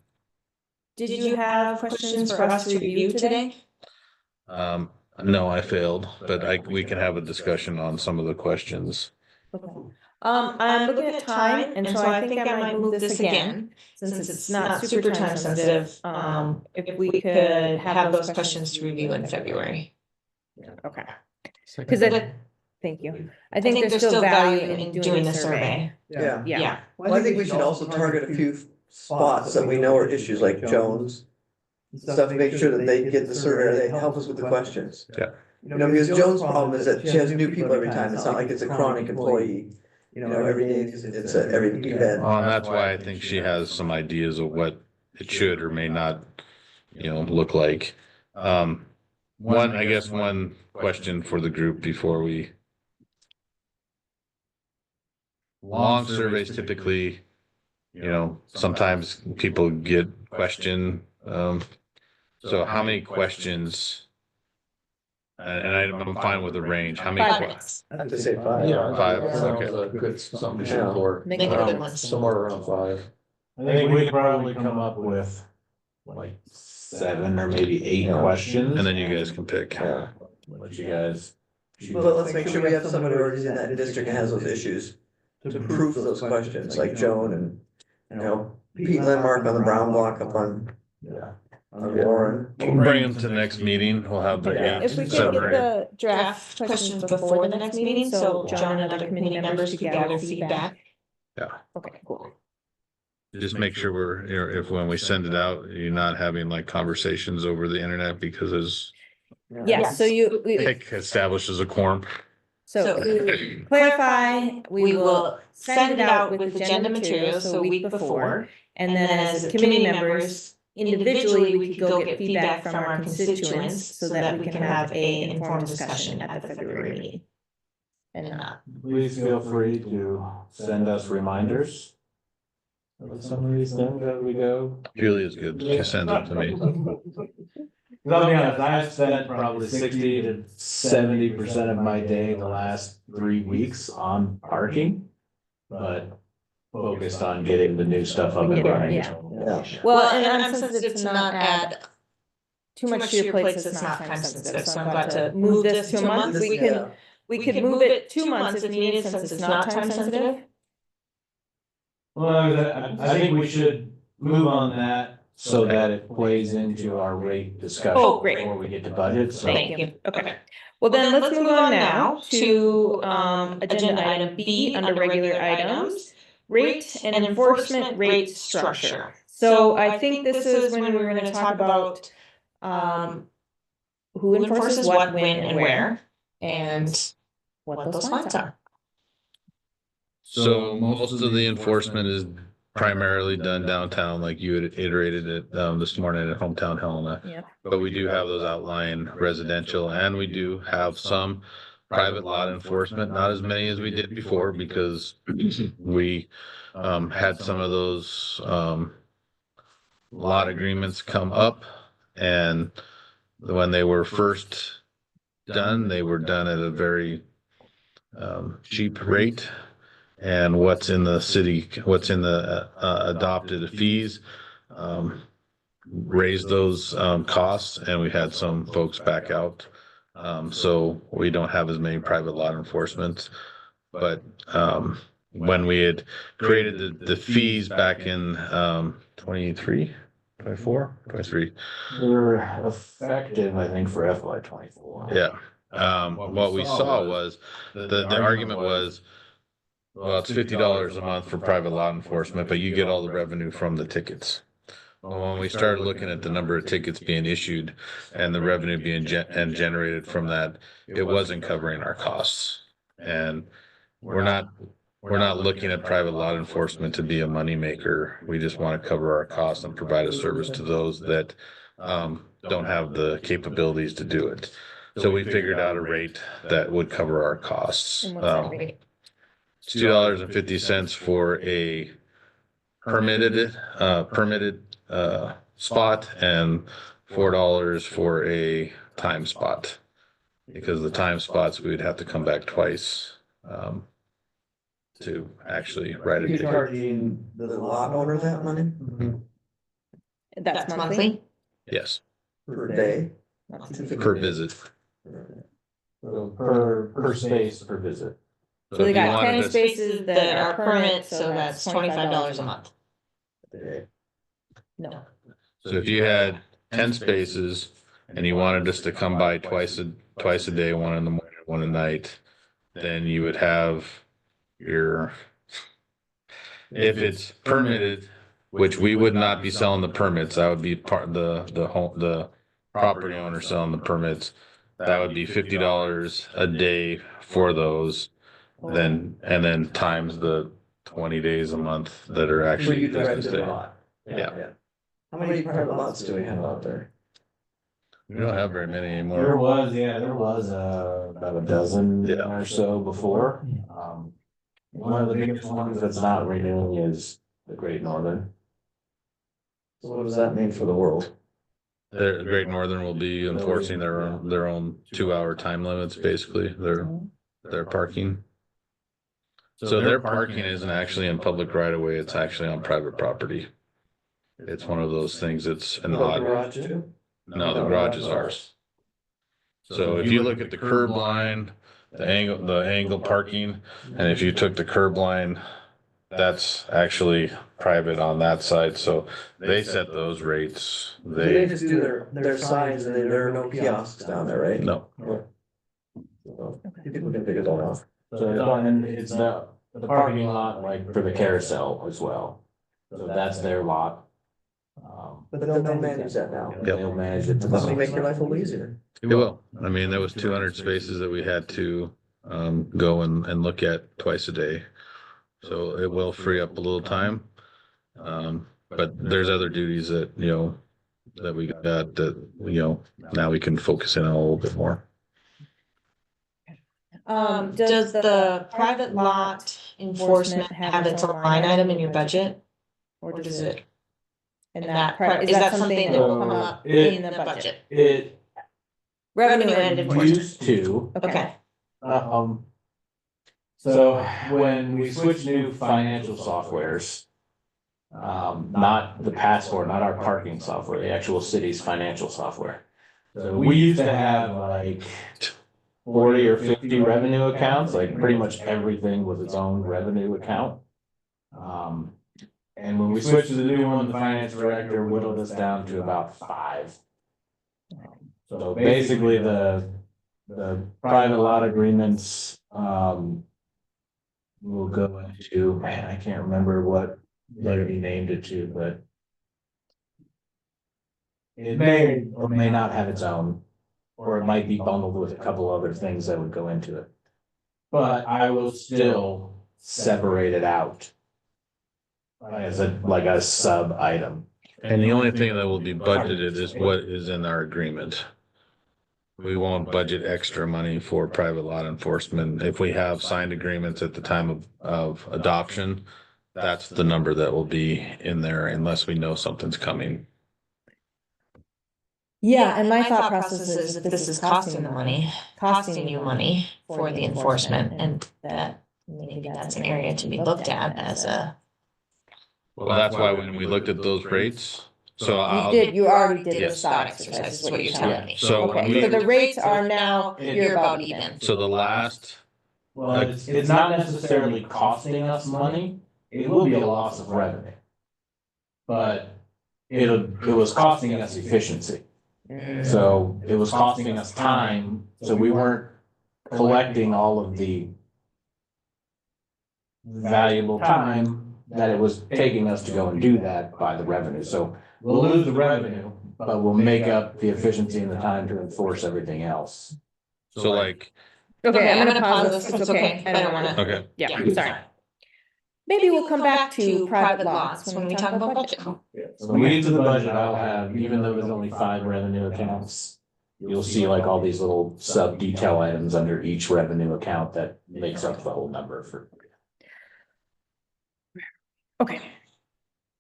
Did you have questions for us to review today? No, I failed, but we can have a discussion on some of the questions. Okay. I'm looking at time, and so I think I might move this again, since it's not super time sensitive. If we could have those questions to review in February. Okay. Because thank you. I think there's still value in doing the survey. Yeah. Yeah. Well, I think we should also target a few spots that we know are issues like Jones. Stuff, to make sure that they get the survey, they help us with the questions. Yeah. You know, because Jones' problem is that she has new people every time. It's not like it's a chronic employee. You know, every day it's every event. Well, and that's why I think she has some ideas of what it should or may not, look like. One question for the group before we. Long surveys typically, sometimes people get questioned. So how many questions? And I'm fine with the range. How many? 5 minutes. I have to say 5. Yeah, 5, Sounds okay. good, something to shoot for. Make it a good one. Somewhere around 5. I think we could probably come up with like 7 or maybe 8 questions. And then you guys can pick. Yeah. Let you guys. But let's make sure we have somebody who already in that district and has those issues to proof those questions, like Joan and, Pete Landmark on the Brown Block up on Warren. We'll bring them to the next meeting. We'll have the If we could get the draft questions before the next meeting, so John and other committee members could gather feedback. Yeah. Okay, cool. Just make sure if when we send it out, you're not having like conversations over the internet because it's Yes, so establishes a quorum. So to clarify, we will send it out with agenda materials, so a week before. And then as committee members, individually, we could go get feedback from our constituents so that we can have a informed discussion at the February meeting. And Please feel free to send us reminders of some of these things as we go. Julia's good. She sends it to me. I'll be honest, I've spent probably 60 to 70% of my day the last 3 weeks on parking, but focused on getting the new stuff up and running. Yeah. Well, and I'm sensitive to not add too much to your plate that's not time sensitive, so I'm glad to move this to a month. We could move it 2 months if needed, since it's not time sensitive. Well, I think we should move on that so that it plays into our rate discussion. Oh, great. Before we get to budget, so. Thank you. Okay. Well, then let's move on now to agenda item B under regular items, rate and enforcement rate structure. So I think this is when we were going to talk about who enforces what, when, and where, and what those lines are. So most of the enforcement is primarily done downtown, like you had iterated it this morning at Hometown Helena. Yeah. But we do have those outlying residential, and we do have some private lot enforcement, not as many as we did before, because we had some of those lot agreements come up, and when they were first done, they were done at a very cheap rate. And what's in the adopted fees, raised those costs, and we had some folks back out. So we don't have as many private lot enforcements. But when we had created the fees back in 23, 24, 23. They're effective, I think, for FY 24. Yeah. What we saw was the argument was, well, it's $50 a month for private law enforcement, but you get all the revenue from the tickets. Well, when we started looking at the number of tickets being issued and the revenue being generated from that, it wasn't covering our costs. And we're not looking at private law enforcement to be a moneymaker. We just want to cover our costs and provide a service to those that don't have the capabilities to do it. So we figured out a rate that would cover our costs. And what's that rate? It's $2.50 for a permitted spot and $4 for a time spot. Because the time spots, we would have to come back twice. to actually write a You're ticket. charging the lot owner that money That's monthly? Yes, per day? per visit. So per space, per visit. So they if you got wanted 10 to- spaces that are permit, so that's $25 a month. No. So if you had 10 spaces and you wanted us to come by twice a day, one in the morning, one at night, then you would have your, if it's permitted, which we would not be selling the permits, that would be part, the property owner selling the permits. That would be $50 a day for those, then, and then times the 20 days a month that are For actually you to rent business a day. lot. Yeah. How many private lots do we have out there? We don't have very many There anymore. was about a dozen Yeah. or so before. One of the biggest ones that's not renewing is the Great Northern. So what does that mean for the world? The Great Northern will be enforcing their own 2-hour time limits, basically, their parking. So their parking isn't actually in public right of way, it's actually on private property. It's one of those things, it's an The odd, garage too? no, the garage is ours. So if you look at the curb line, the angle parking, and if you took the curb line, that's actually private on that side, so they set those rates. They just do their signs and then there are no kiosks down there, right? No, So people can figure that out. So and it's the parking lot like for the carousel as well. So that's their lot. But they'll manage that now. They'll manage it. Must make your life a little easier. it will. I mean, there was 200 spaces that we had to go and look at twice a day. So it will free up a little time. But there's other duties that, that we got that, now we can focus in on a little bit more. Does the private lot enforcement have its own line item in your budget? Or does it? And Is that something that will come up in the budget? It Revenue and enforcement, used to. okay. So when we switched new financial softwares, not the Passport, not our parking software, the actual city's financial software. So we used to have like 40 or 50 revenue accounts, like pretty much everything was its own revenue account. And when we switched to the new one, the finance director whittled us down to about 5. So basically the private lot agreements, we'll go into, man, I can't remember what Larry named it to, but it may or may not have its own, or it might be bundled with a couple other things that would go into it. But I will still separate it out as a sub item. And the only thing that will be budgeted is what is in our agreement. We won't budget extra money for private lot enforcement. If we have signed agreements at the time of adoption, that's the number that will be in there unless we know something's coming. Yeah, and my thought process is if this is costing you money for the enforcement, and that maybe that's an area to be looked at as a. Well, that's why when we looked at those rates, so I'll. You already did the Yes. thought exercise, is what you're telling me. So when Okay, so we, the rates are now, you're about even. so the last, Well, it's not necessarily costing us money, it will be a loss of revenue. But it was costing us efficiency. So it was costing us time, so we weren't collecting all of the valuable time that it was taking us to go and do that by the revenue. So we'll lose the revenue, but we'll make up the efficiency and the time to enforce everything else. so like, Okay, I'm gonna pause this, if it's okay. I don't wanna, okay, yeah, sorry. Maybe we'll come back to private lots when we talk about budget. So when we get to the budget, I'll have, even though there's only 5 revenue accounts, you'll see like all these little sub detail items under each revenue account that makes up the whole number for. Okay.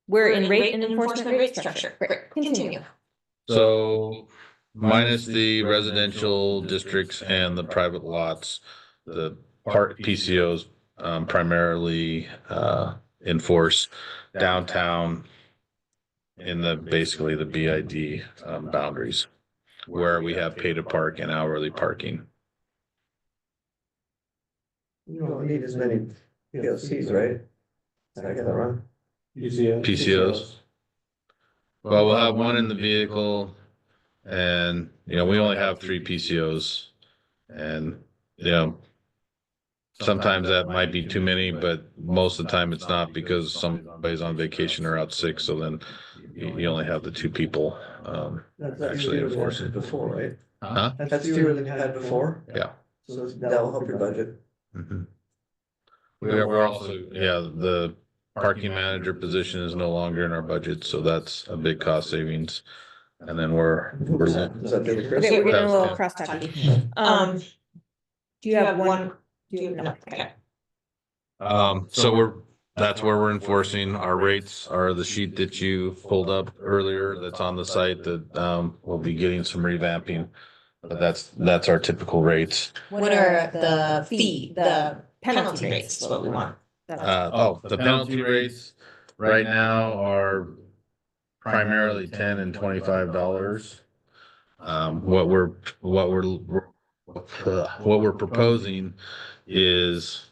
We're in rate and enforcement rate structure. Great, continue. so minus the residential districts and the private lots, the part PCOs primarily enforce downtown in the basically the BID boundaries where we have pay to park and hourly parking. You don't need as many POCs, right? Did I get that wrong? PCOs. Well, we'll have one in the vehicle, and we only have 3 PCOs, and sometimes that might be too many, but most of the time it's not because somebody's on vacation or out sick. So then you only have the 2 people actually enforcing. Before, right? Huh? That's fewer than you had before? Yeah. So that'll help your budget. Mhm. We're also, the parking manager position is no longer in our budget, so that's a big cost savings. And then we're Is that David Chris? Okay, we're getting a little Yeah. cross-talking. Do you have one? Do you have No, okay. So that's where we're enforcing. Our rates are the sheet that you pulled up earlier that's on the site that we'll be getting some revamping. But that's our typical rates. What are the penalty rates is what we want. The penalty rates right now are primarily $10 and $25. What we're proposing is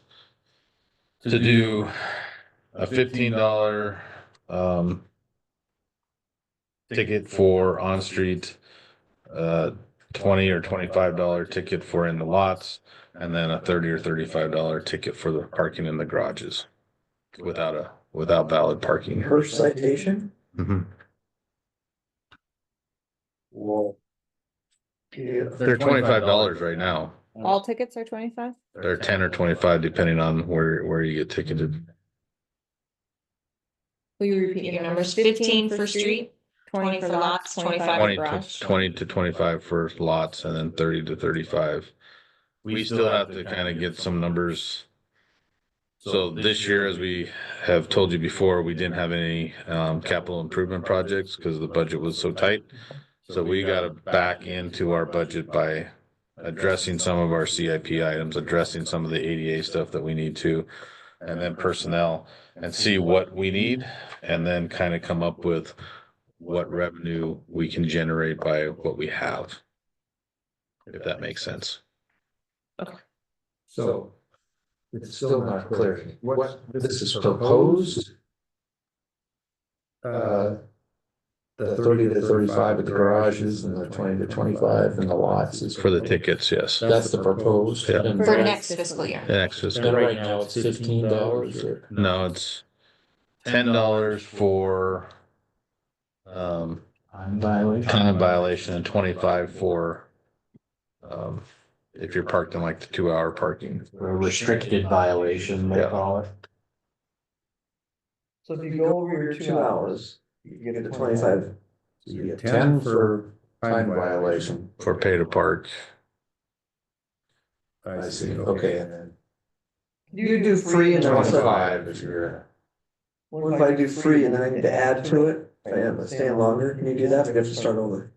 to do a $15 ticket for on-street, $20 or $25 ticket for in the lots, and then a $30 or $35 ticket for the parking in the garages without valid parking. Per citation? Mhm. Well. They're $25 right now. All tickets are 25? They're 10 or 25 depending on where you get ticketed. Will you repeat Your numbers, 15 for street, 20 for lots, 25 for 20 garage. to 20 to 25 for lots, and then 30 to 35. We still have to kind of get some numbers. So this year, as we have told you before, we didn't have any capital improvement projects because the budget was so tight. So we got to back into our budget by addressing some of our CIP items, addressing some of the ADA stuff that we need to, and then personnel, and see what we need, and then kind of come up with what revenue we can generate by what we have, if that makes sense. So it's still not clear. What this is proposed? The 30 to 35 at the garages and the 20 to 25 in the lots is For the tickets, yes. That's the proposed. Yeah. And For next fiscal year. The next fiscal. and right now it's $15 or No, it's $10 for time violation and 25 for if you're parked in like the 2-hour parking. A restricted violation, they Yeah. call it. So if you go over your 2 hours, you get the 25. So you get 10 for time violation. For pay to park. I see, okay, and then You do free and then also, 25 if you're. what if I do free and then I need to add to it? If I end up staying longer, can you do that? Or do I have to start over?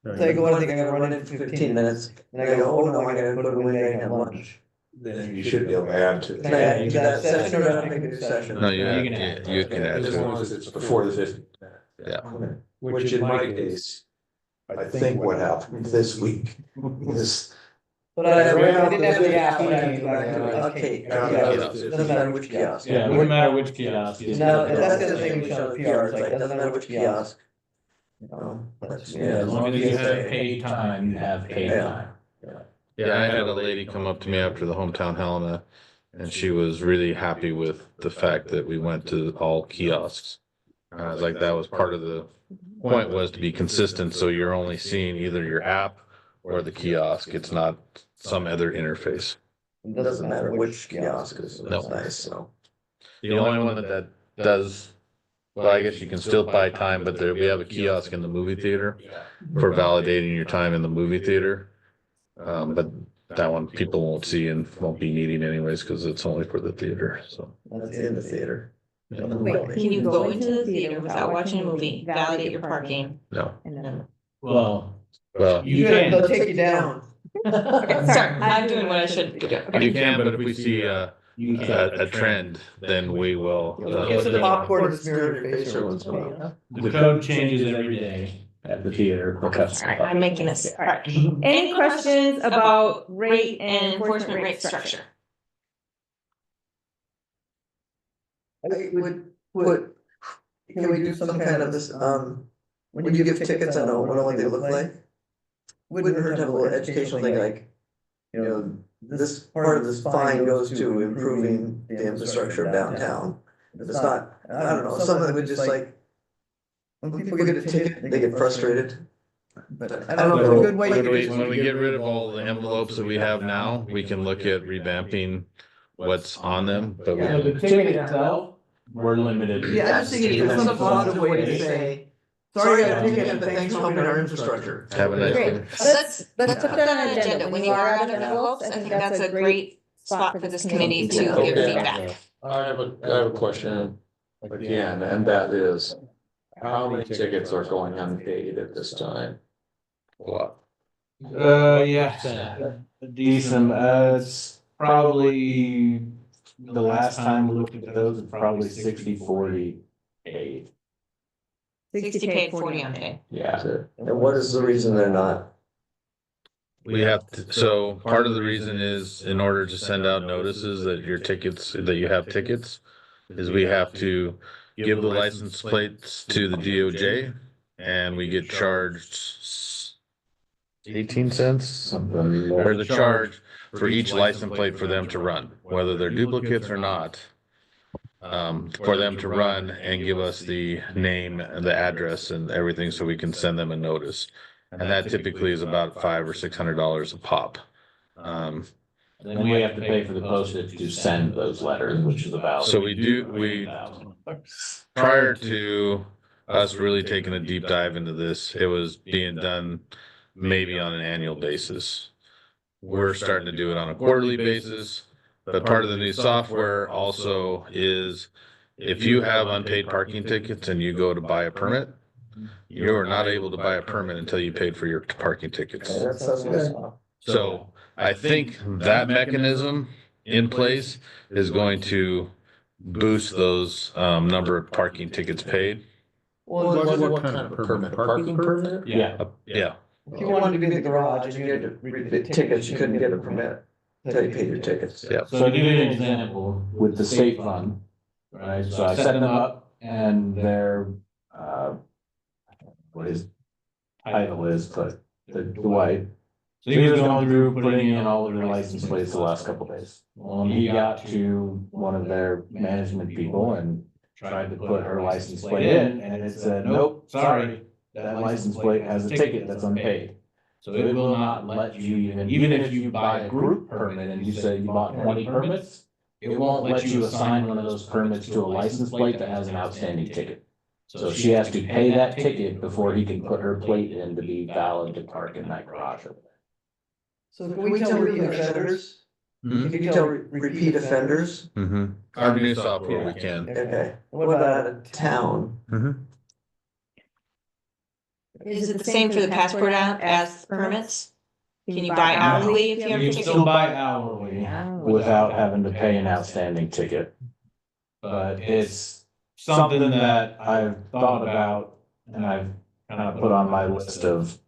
So I go, I think I gotta run in for 15 minutes, and I go, oh no, I gotta go to the window and have lunch. Then you should be able to add to it. Can I add to that session or do I have to make a new session? No, you can can add add As to long it. as it's before the 15. Yeah. Which in my case, I think what happened this week is. But I didn't have the app, but I had to go back to, okay, Yeah. yeah, doesn't matter which kiosk. Yeah, it wouldn't matter which kiosk. No, that's the other thing we showed the PR, it's like, it doesn't matter which kiosk. Yeah, as long as you have paid time, you have paid Yeah. time. Yeah, I had a lady come up to me after the hometown Helena, and she was really happy with the fact that we went to all kiosks. And I was like, that was part of the point, was to be consistent, so you're only seeing either your app or the kiosk. It's not some other interface. It doesn't matter which kiosk is, No. it's nice, so. The only one that does, well, I guess you can still buy time, but we have a kiosk in the movie theater for validating your time in the movie theater. But that one people won't see and won't be needing anyways, because it's only for the theater, so. That's in the theater. Yeah. Wait, Can you go into the theater without watching a movie, validate your parking? No, And then, Well, well, you can. They'll take you down. Okay, sorry, I'm doing what I should be doing. you can, but if we see a trend, then we will. Get some popcorn and smear in your face or what's going on. The code changes every day at the theater. All right, I'm making this. All right. Any questions about rate and enforcement rate structure? Can we do some kind of this, when you give tickets, I know what they look like? Wouldn't hurt to have a little educational thing like, this part of this fine goes to improving the infrastructure of downtown. It's not, I don't know, something that would just like, when people get a ticket, they get frustrated. But I don't know, if it's a good way. When we get rid of all the envelopes that we have now, we can look at revamping what's on them, but we Yeah, the ticket itself, we're limited. Yeah, I just think it's some positive way to say, sorry, I got a ticket, but thanks for helping our infrastructure. have a nice Great. day. Let's put that on an agenda. When you are out of envelopes, I think that's a great spot for this committee to give feedback. I have a question again, and that is, how many tickets are going unpaid at this time? What? Yeah, decent, it's probably, the last time we looked at those, it's probably 60-40 paid. 60 paid, 40 unpaid. Yeah. And what is the reason they're not? We have to, so part of the reason is in order to send out notices that your tickets, that you have tickets, is we have to give the license plates to the DOJ and we get charged 18 cents or the charge for each license plate for them to run, whether they're duplicates or not. For them to run and give us the name and the address and everything so we can send them a notice. And that typically is about $500 or $600 a pop. Then we have to pay for the postage to send those letters, which is about. So we prior to us really taking a deep dive into this, it was being done maybe on an annual basis. We're starting to do it on a quarterly basis, but part of the new software also is if you have unpaid parking tickets and you go to buy a permit, you are not able to buy a permit until you paid for your parking tickets. So I think that mechanism in place is going to boost those number of parking tickets paid. What kind of permit? Parking permit? Yeah. Yeah. If you wanted to be in the garage and you had to read the tickets, you couldn't get a permit until you paid your tickets. Yeah. So to give you an example, with the state fund, right, so I set them up and their, what his title is, but the Dwight. So he was going through putting in all of their license plates the last couple days. Well, and he got to one of their management people and tried to put her license plate in and it said, nope, sorry. That license plate has a ticket that's unpaid. So it will not let you even if you buy a group permit and you say you bought 20 permits, it won't let you assign one of those permits to a license plate that has an outstanding ticket. So she has to pay that ticket before he can put her plate in to be valid to park in that garage. So can we tell repeat offenders? Can you tell repeat offenders? Mm-hmm. Our new software, we can. Okay, what about out of town? Mm-hmm. Is it the same for the passport out as permits? Can you buy hourly if you have a You ticket? still buy hourly without having to pay an outstanding ticket. But it's something that I've thought about and I've kind of put on my list of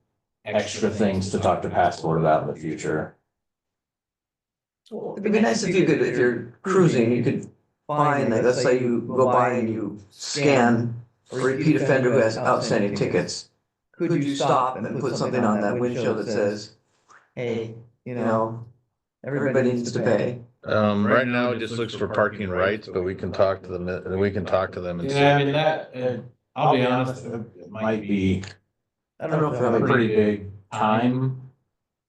extra things to talk to Passport about in the future. It'd be nice if you could, if you're cruising, you could find, like, let's say you go by and you scan a repeat offender who has outstanding tickets. Could you stop and then put something on that windshield that says, hey, everybody needs to pay? Right now it just looks for parking rights, but we can talk to them, and see. Yeah, I mean, that, I'll be honest, it might be I don't know if a I'm pretty big time,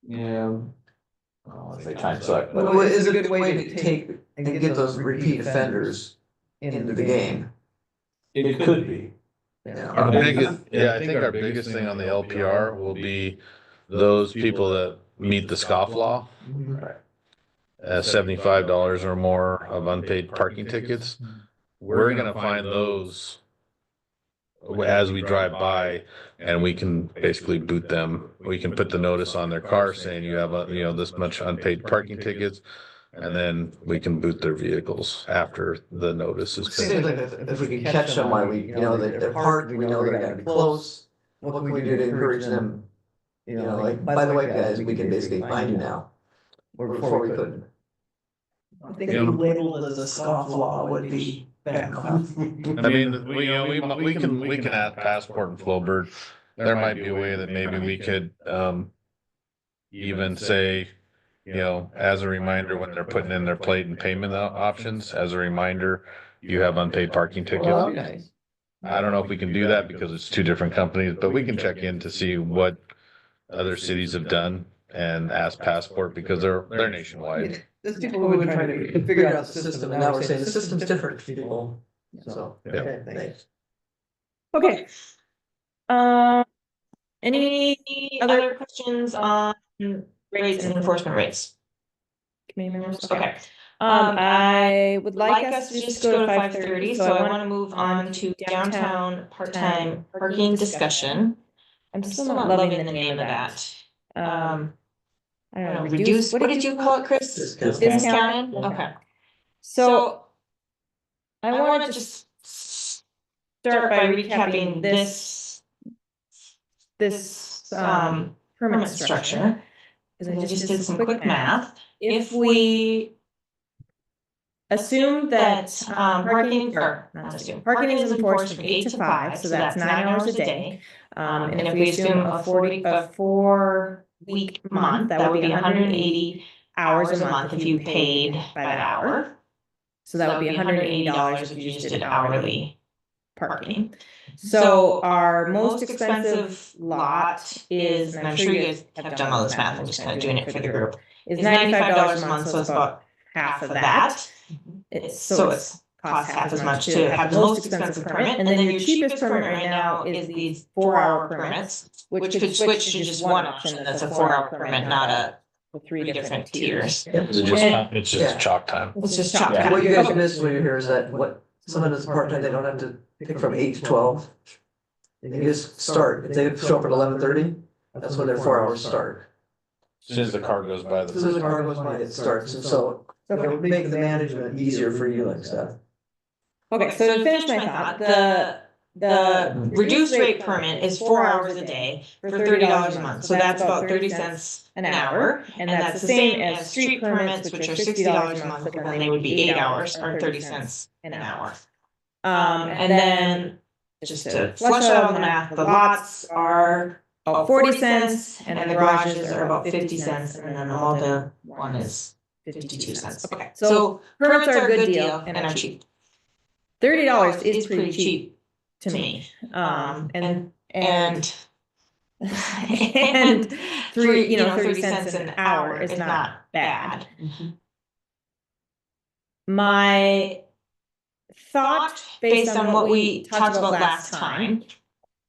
let's say time suck, but Well, is it a good way to take and get those repeat offenders into the game? it could be. Our biggest, I think our biggest thing on the LPR will be those people that meet the scofflaw. $75 or more of unpaid parking tickets. We're gonna find those as we drive by, and we can basically boot them. We can put the notice on their car saying you have this much unpaid parking tickets. and then we can boot their vehicles after the notice is Seems finished. like if we can catch them while we, they're parked, we know they gotta be close. What can we do to encourage them? Like, by the way, guys, we can basically find you now. Or before we couldn't. I think you labeled it as a scofflaw would be bad. I mean, we can add Passport and Flowbird. There might be a way that maybe we could, even say, as a reminder, when they're putting in their plate and payment options, as a reminder, you have unpaid parking Well, tickets. nice. I don't know if we can do that because it's two different companies, but we can check in to see what other cities have done and ask Passport because they're nationwide. There's people who would try to figure out the system, and now we're saying the system's different for people. So, Yeah. okay, thanks. Okay. Any Other questions on rates and enforcement rates? committee members? Okay. I would like us to just go to 5:30, so I want to move on to downtown part-time parking discussion. I'm still not loving the name of that. I don't know, Reduce, what did you call it, Chris? Discounted. Discounted, okay. So I want to just start by recapping this permit structure. because I just did some quick math. If we assume that parking parking is enforced from 8 to 5, so that's 9 hours a day. And if we assume a 4-week month, that would be 180 hours a month if you paid by the hour. So that would be $180 if you just did hourly parking. So our most expensive lot is, and I'm sure you guys have done all this math, I'm just kind of doing it for the group, is $95 a month, so it's about half of that. It's costs half as much to have the most expensive permit, and then your cheapest permit right now is these 4-hour permits, which could switch to just one option that's a 4-hour permit, not a 3 different tiers. It's just chalk time. It's just chalk Yeah. time. What you guys missed when you hear is that what someone that's part-time, they don't have to pick from 8 to 12. They can just start. If they show up at 11:30, that's when their 4 hours start. As soon as the car goes by. As soon as the car goes by, it starts, and so it would make the management easier for you and stuff. Okay, so to finish my thought, The reduced rate permit is 4 hours a day for $30 a month, so that's about 30 cents an hour. And that's the same as street permits, which are $60 a month, but then they would be 8 hours or 30 cents an hour. And then, just to flush out all the math, the lots are about 40 cents and the garages are about 50 cents, and then the Malta one is 52 cents. Okay, so permits are a good deal and are cheap. $30 is pretty cheap to me. and And and 30 30 cents an hour is not bad. My thought, based on what we talked about last time,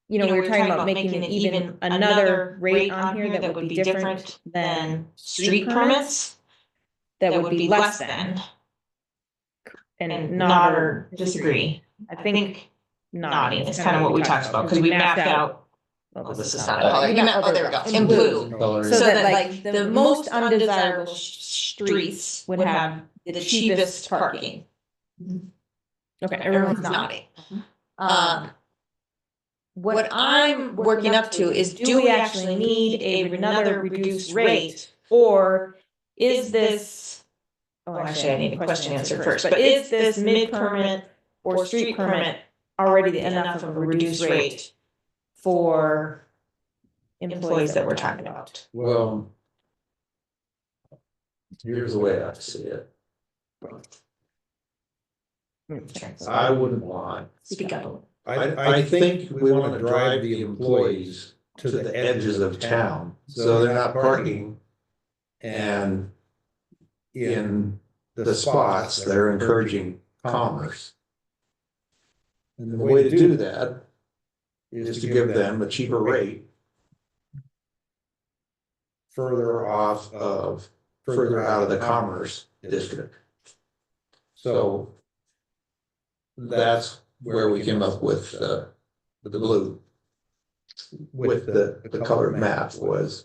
we were talking about making it even another rate on here that would be different than street permits, that would be less than. And nod or disagree. I think nodding is kind of what we talked about, because we mapped out. Oh, this is not. Oh, there we go. In blue. so that like the most undesirable streets would have the cheapest parking. Okay, everyone's nodding. What I'm working up to is, do we actually need another reduced rate, or is this? Oh, actually, I need a question answered first, but is this mid-permit or street permit already enough of a reduced rate for employees that we're talking about? Well, here's the way I see it. I wouldn't want, Speak up. I think we want to drive the employees to the edges of town, so they're not parking and in the spots that are encouraging commerce. And the way to do that is to give them a cheaper rate further out of the commerce district. So that's where we came up with the blue. With the colored map was,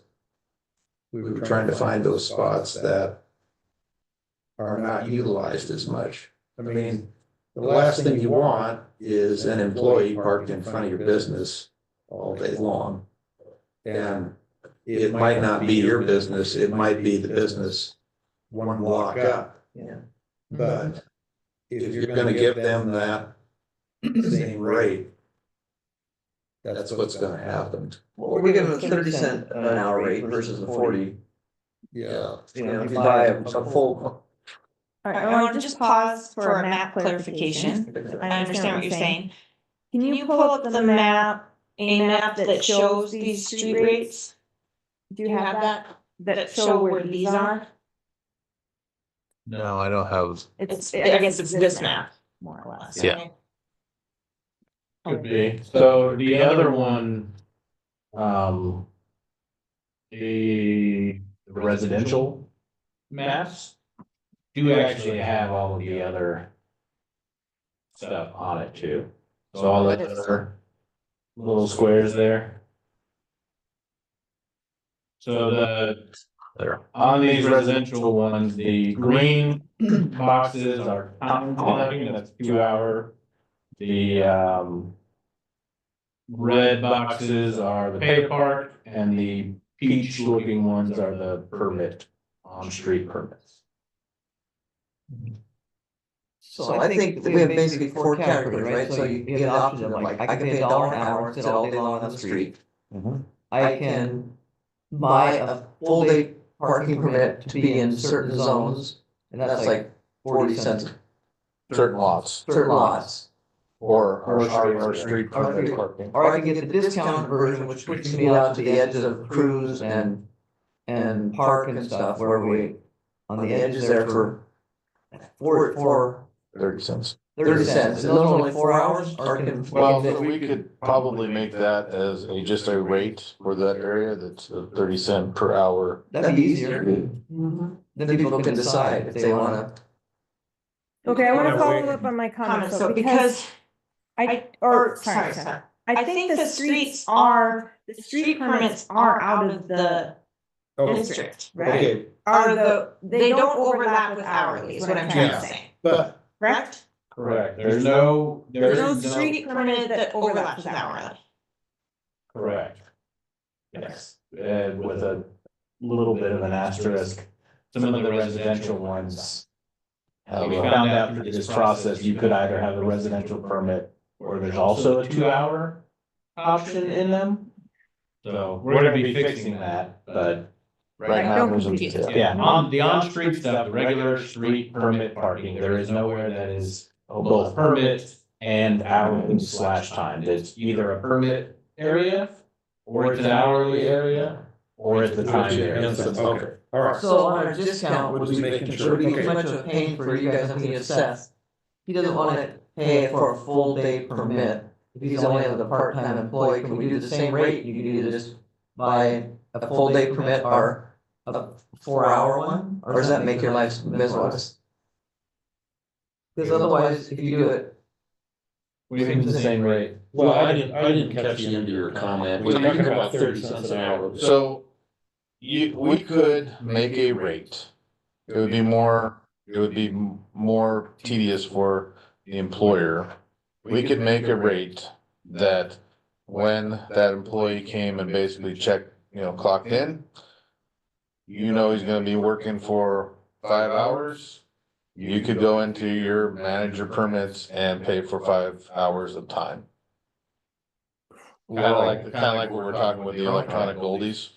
we were trying to find those spots that are not utilized as much. I mean, the last thing you want is an employee parked in front of your business all day long. And it might not be your business, it might be the business one block up. Yeah. But if you're gonna give them that same rate, that's what's gonna happen. Well, we're giving them 30 cent an hour rate versus the 40. Yeah. You know, if you buy a full. All right, I want to just pause for a map clarification. I understand what you're saying. Can you pull up the map, A map that shows these street rates? Do you have that? That show where these are? No, I don't have. I guess it's this map. More or less. Yeah. Could be. So the other one, the residential maps do actually have all of the other stuff on it too. So all the other little squares there. So on these residential ones, the green boxes are time collecting, that's 2 hour. The red boxes are the pay park, and the peach looking ones are the permit, on-street permits. So I think that we have basically 4 categories, right? So you have the option of like, I can pay $1 an hour, sit all day long on the street. I can buy a full day parking permit to be in certain zones, and that's like 40 cents. Certain lots. Certain lots. Or street permit parking. Or I can get the discount version, which puts me out to the edges of cruise and park and stuff, where we, on the edges there for 30 cents. 30 cents, and those are only 4 hours, or can. Well, we could probably make that as just a rate for that area, that's 30 cent per hour. That'd be easier. Then people can decide if they wanna. Okay, I want to follow up on my comments, so because sorry. I think the street permits are out of the district, right? Okay, They don't overlap with hourly, is what I'm trying to say, but correct? Correct. There's no street permit that overlaps with hourly. Correct. Yes, and with a little bit of an asterisk, some of the residential ones. We found out through this process, you could either have a residential permit, or there's also a 2 hour option in them. So we're gonna be fixing that, but right now, Don't confuse us. yeah, on the on-street stuff, the regular street permit parking, there is nowhere that is both permit and hourly / time. It's either a permit area, or it's an hourly area, or it's the time area. Okay, all right. So on our discount, would we making sure, would be too much of a pain for you guys, I'm thinking of Seth. He doesn't wanna pay for a full day permit, if he's only a part-time employee, can we do the same rate? You can either just buy a full day permit or a 4 hour one, or does that make your life miserable? Because otherwise, if you do it. We think the same rate. Well, I didn't catch the end of your comment. We're talking about 30 cents an hour. So we could make a rate. It would be more tedious for the employer. We could make a rate that when that employee came and basically checked, clocked in, he's gonna be working for 5 hours. You could go into your manager permits and pay for 5 hours of time. Kind of like what we're talking with the electronic goldies.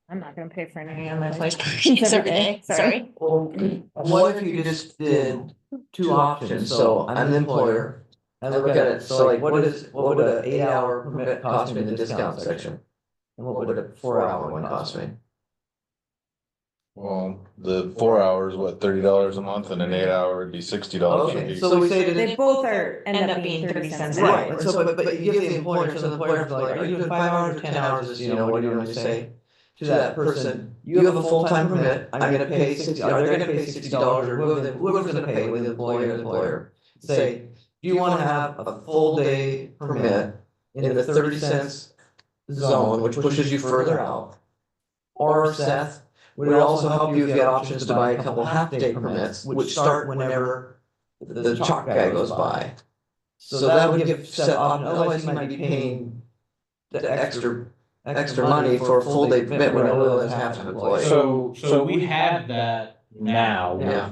I'm not gonna pay for any Yeah, of my my flight flights every day, sorry. Well, what if you just did 2 options, so I'm the employer, I look at it, so like, what would an 8 hour permit cost me in the discount section? And what would a 4 hour one cost me? Well, the 4 hours, $30 a month, and an 8 hour would be $60 a Okay, piece. so we say They that. both end up being 30 cents an Right, hour. so but you give the employer, so the employer's like, are you doing 5 hours or 10 hours, what do you normally say? To that person, you have a full-time permit, I'm gonna pay 60, or they're gonna pay $60, or whoever's gonna pay, with the employer or the employer. Say, do you wanna have a full day permit in the 30 cents zone, which pushes you further out? Or Seth, Would also help you if you had options to buy a couple half-day permits, which start whenever the chalk guy goes by. So that would give set option, otherwise you might be paying the extra money for a full day permit when it only has half an employee. So we have that now Yeah.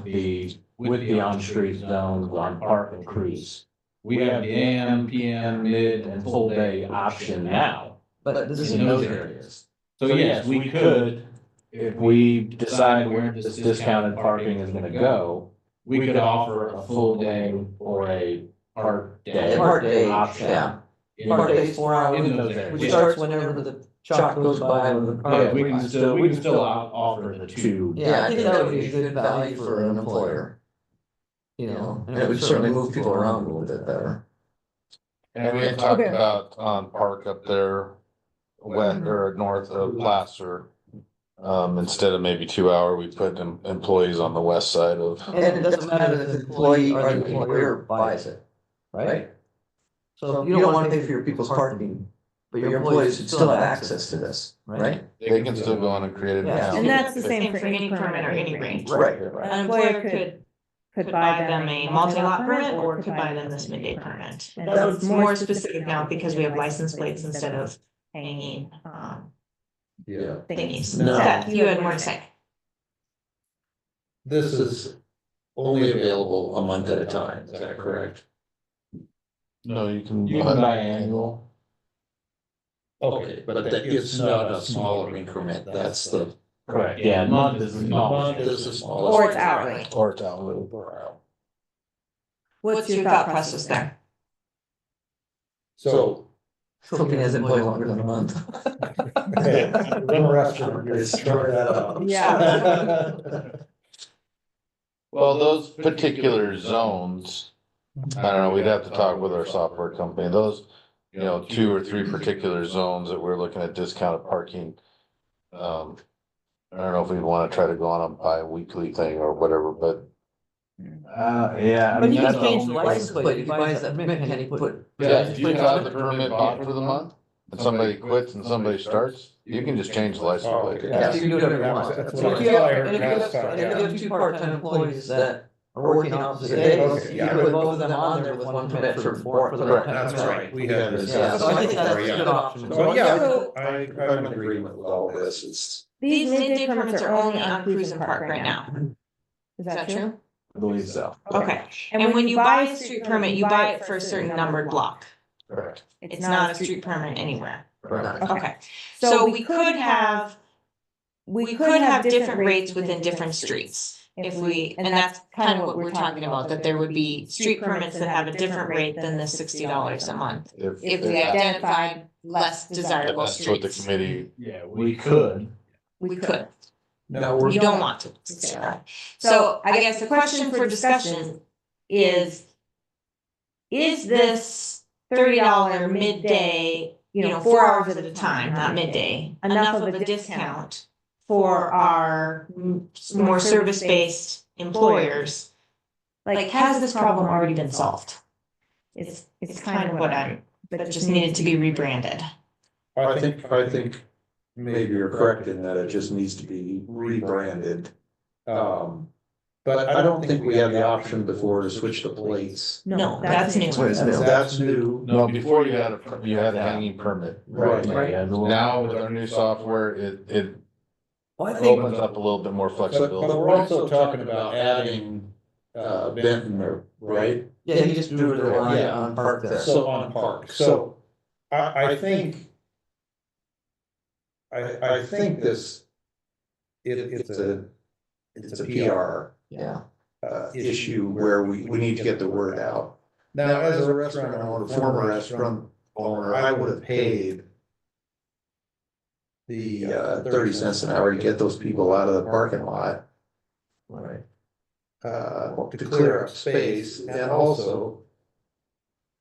with the on-street zones on park and cruise. We have the AM, PM, mid and full day option now But this is in those areas. So yes, we could, if we decide where this discounted parking is gonna go, we could offer a full day or a part day. Part day, option. yeah. in Part those- day is 4 hours, In those areas. which starts whenever the chalk goes by with the car. Yeah, we can still offer the two. Yeah, I think that would be a good value for an employer. You know, and it would certainly move people around a little bit better. And we had talked Okay. about on park up there, west or north of Placer. Instead of maybe 2 hour, we put employees on the west side of. And it doesn't matter if the employee or the employer buys it, right? So if you don't wanna pay for your people's parking, but your employees should still have access to this, right? They can still go on and create an Yeah. account. And that's the same for any permit or any range. Right. An employer could buy them a multi-lot permit or could buy them this midday permit. And That it's was more specific now because we have license plates instead of hanging, Yeah. thingies. No. That you had more to say. This is only available a month at a time, is that correct? No, you can. You can buy annual. Okay, but that it's not a smaller increment, that's the. Correct, yeah, month is the smallest. Month is the smallest. Or it's hourly. Or it's out a little bit. What's your thought process there? So. Something hasn't played longer than a month. Yeah. Well, those particular zones, I don't know, we'd have to talk with our software company, those, 2 or 3 particular zones that we're looking at discounted parking. I don't know if we'd wanna try to go on a bi-weekly thing or whatever, but. Yeah. I But mean, you can that's change the all- license plate, if he buys that permit, can he put? Yeah, if you have the permit bought for the month, and somebody quits and somebody starts, you can just change the license plate. Yeah, so you can do whatever you want. That's So what if I you have, thought I and heard if you last have, time, and if you have 2 part-time employees that are working opposite Okay, days, you yeah. can put both of them on there with one permit for the. Correct. That's right, we had this. Yeah, so I think that's a good option. So, yeah, So- I'm in agreement with all this, it's. These midday permits are only on cruise and park right now. Is that true? I believe so. Okay, and when you buy a street permit, you buy it for a certain numbered block. Correct. It's not a street permit anywhere. Correct. Okay, so we could have different rates within different streets. If we, and that's kind of what we're talking about, that there would be street permits that have a different rate than the $60 a month. If we identified less desirable That's what the streets, committee, Yeah, we could. we could. No, You don't want to. So I guess the question for discussion is this $30 midday, 4 hours at a time, not midday, enough of a discount for our more service-based employers? Like, has this problem already been solved? It's kind of what but it just needed to be rebranded. I think maybe you're correct in that it just needs to be rebranded. But I don't think we had the option before to switch the plates. No, that's new. That's new. no, before you had a hanging permit. Right. Yeah, the- Now with our new software, it Well, I think, opens up a little bit more But flexibility. we're also talking about adding, Benton, right? yeah, you just do it on park there. So on park, so I think. I think this, it's a PR Yeah. issue where we need to get the word out. Now, as a restaurant owner, former restaurant owner, I would have paid the 30 cents an hour to get those people out of the parking lot. Right. To clear up space and also,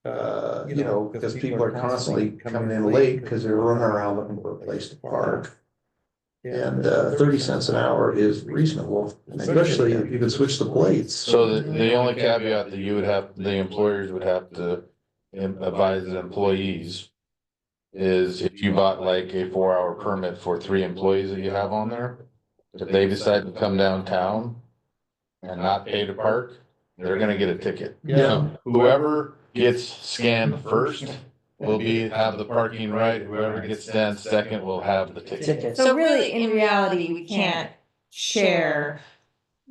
because people are constantly coming in late because they're running around looking for a place to park. And 30 cents an hour is reasonable, especially if you can switch the plates. So the only caveat that the employers would have to advise the employees is if you bought like a 4 hour permit for 3 employees that you have on there, if they decide to come downtown and not pay to park, they're gonna get a ticket. Yeah. Whoever gets scanned first will have the parking right, whoever gets scanned second will have the ticket. So really, in reality, we can't share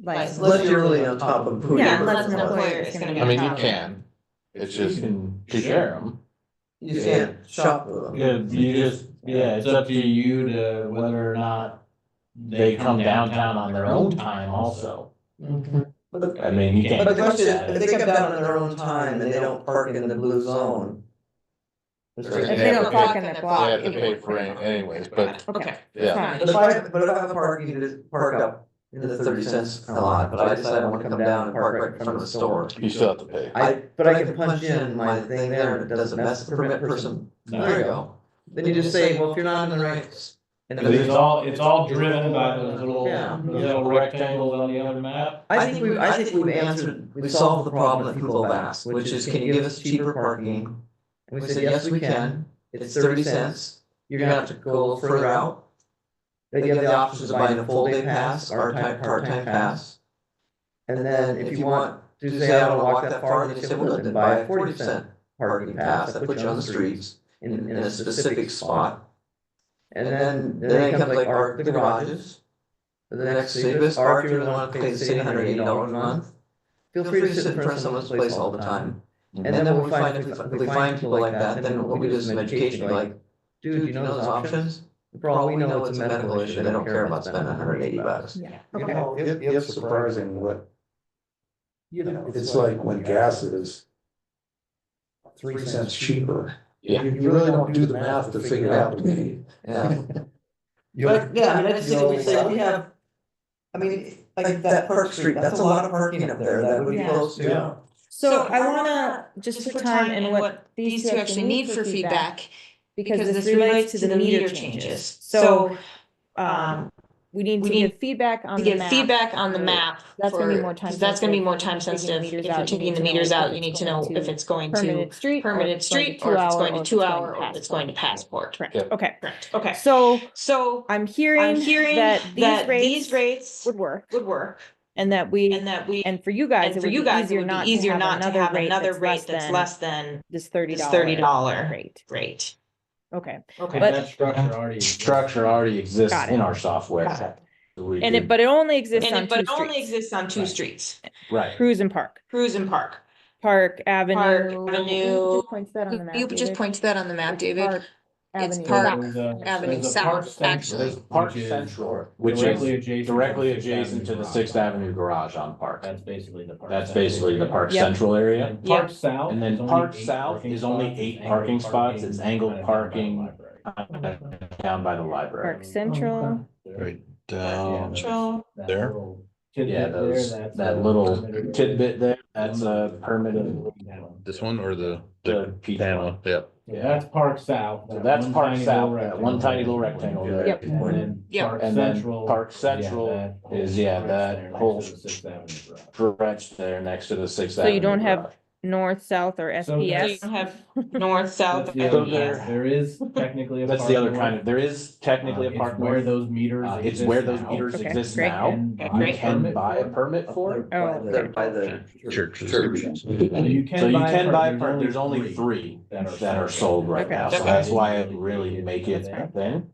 license. Unless you're really on top of who. Yeah, you're unless an working with. employer is gonna be. I mean, you on top. can, it's You just can to share them. You can't shop with them. It's up to you to whether or not they come downtown on their own time also. But I mean, you can't. the question is, if they come down on their own time and they don't park in the blue zone. If they don't park in their block. They have to it pay would- for it anyways, but Okay. yeah. But if I have a parking, just park up in the 30 cents a lot, but I decide I wanna come down and park right in front of the store. You still have to pay. But I can punch in my thing there and it doesn't mess the permit person. There you go. Then you just say, well, if you're not in the right. and Cause it's all driven by those Yeah. little rectangles on the other map. I think we've solved the problem that people have asked, which is, can you give us cheaper parking? And we said, yes, we can, it's 30 cents, you're gonna have to go a little further out. Then you have the options of buying a full day pass or a part-time pass. And then if you want to say, I don't wanna walk that far, then you say, well, then buy a 40% parking pass, that puts you on the streets in a specific spot. And then it comes like the garages. The next cheapest, or if you really wanna pay the city $180 a month, feel free to sit in front of someone's place all the time. And then what we find, if we find people like that, then what we do is some education, like, dude, you know those options? For all we know, it's a medical issue, they don't care about spending $180. Yeah. You know, it's surprising what, it's like when gas is 3 cents cheaper. Yeah. You really don't do the math to figure out. Yeah. But, yeah, I mean, I just think we say, we have, I mean, like that Park Street, that's a lot of parking up there that would be Yeah. close to. Yeah. So I wanna, just for time and what these two actually need for feedback, because this relates to the meter changes. So, we need to get feedback on the map. That's gonna be more time. Cause that's gonna be more time Taking the sensitive. meters If out, you're you taking need the to know meters out, you need to know if it's going to permitted street, or permitted if it's going to street, or if it's going to 2 hour, 2 hour, or if it's going to passport. Correct, Yep. okay. Correct, okay. So I'm hearing that that these rates would work, would work, and that we, and for you guys, and it for would you be guys, it easier would not be easier to not to have have another rate that's less than this this $30 $30 rate. rate. Okay, Okay. But- That structure already exists Got it. in our software. Got it. but it only exists on But two it only streets, exists on two Right. streets, Right. Cruise and Park. Cruise and Park. Park Avenue. Avenue. Just points that on the map, You just David. point to that on the map, It's David. Park It's Avenue Park South. Avenue South, actually. There's Park Central, which is directly adjacent to the Sixth Avenue garage on Park. That's basically the park. That's basically the Park Yep. Central area. Park South. And then Park South is only 8 parking spots. It's angled parking down by the library. Park Central. Right down Central. there. Yeah, that little tidbit there, that's a permitted. This one or the piece. panel? Yep. Yeah, that's Park South. So that's Park South, that one tiny little rectangle there. Yep. And then Yep. Park And then Central. Park Central is, that whole Sixth Avenue Garage. stretch there next to the Sixth So Avenue. you don't have garage. North, South, or So So you SPS? don't have north, south, That's the other- FPS. There is technically a. That's park the other north. kind of, there is technically a It's park where north. those meters. It's exist where those now. meters Okay, exist great. now. And You great. can buy a permit for it. Oh, okay. By the Church. So you So you can buy a permit, there's only 3 that are sold right Okay. now, so Okay. that's why I really make it a thing.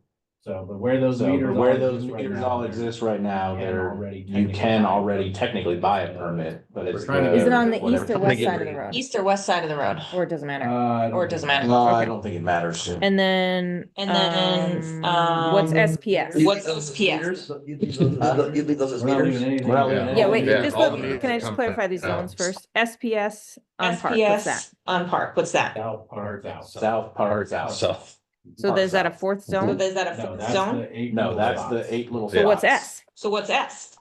So, but where those So meters. where all those exist right meters now, all they're- exist right now, you technically can buy a already permit. technically buy a permit, but it's. We're trying to the- Is it on the whatever east or company west you side of the read. road? East or west side of the road, Or it doesn't matter? or it doesn't matter. No, I Okay. don't think it matters. And then, what's SPS? What's SPS? You leave those as We're not meters? leaving anything. We're not Yeah. leaving Yeah, wait, Yeah, just all let the me, meters can I just come clarify these out. zones first? SPS on Park, what's that? SPS on Park, what's that? South Park, South Park, South. So is that a fourth So zone? is that a No, fourth that's zone? the 8 No, little that's spots. the 8 little. So what's spots. S? So what's S?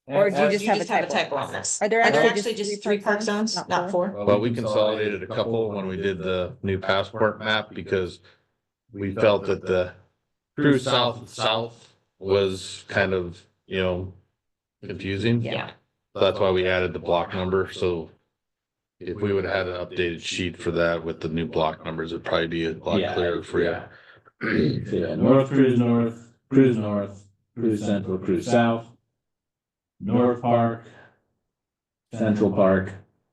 Or do you S- just You have a just have a typo? typo on this. Are there Are there actually actually just just 3 three park zones, not Not 4? Well, we consolidated a couple when we did the new passport map because we felt that the Cruise South was kind of, confusing. Yeah. So that's why we added the block number, so if we would have had an updated sheet for that with the new block numbers, it'd probably be a lot Yeah, clearer for you. yeah. Yeah, North Cruise North, Cruise Central, Cruise South, North Park, Central Park,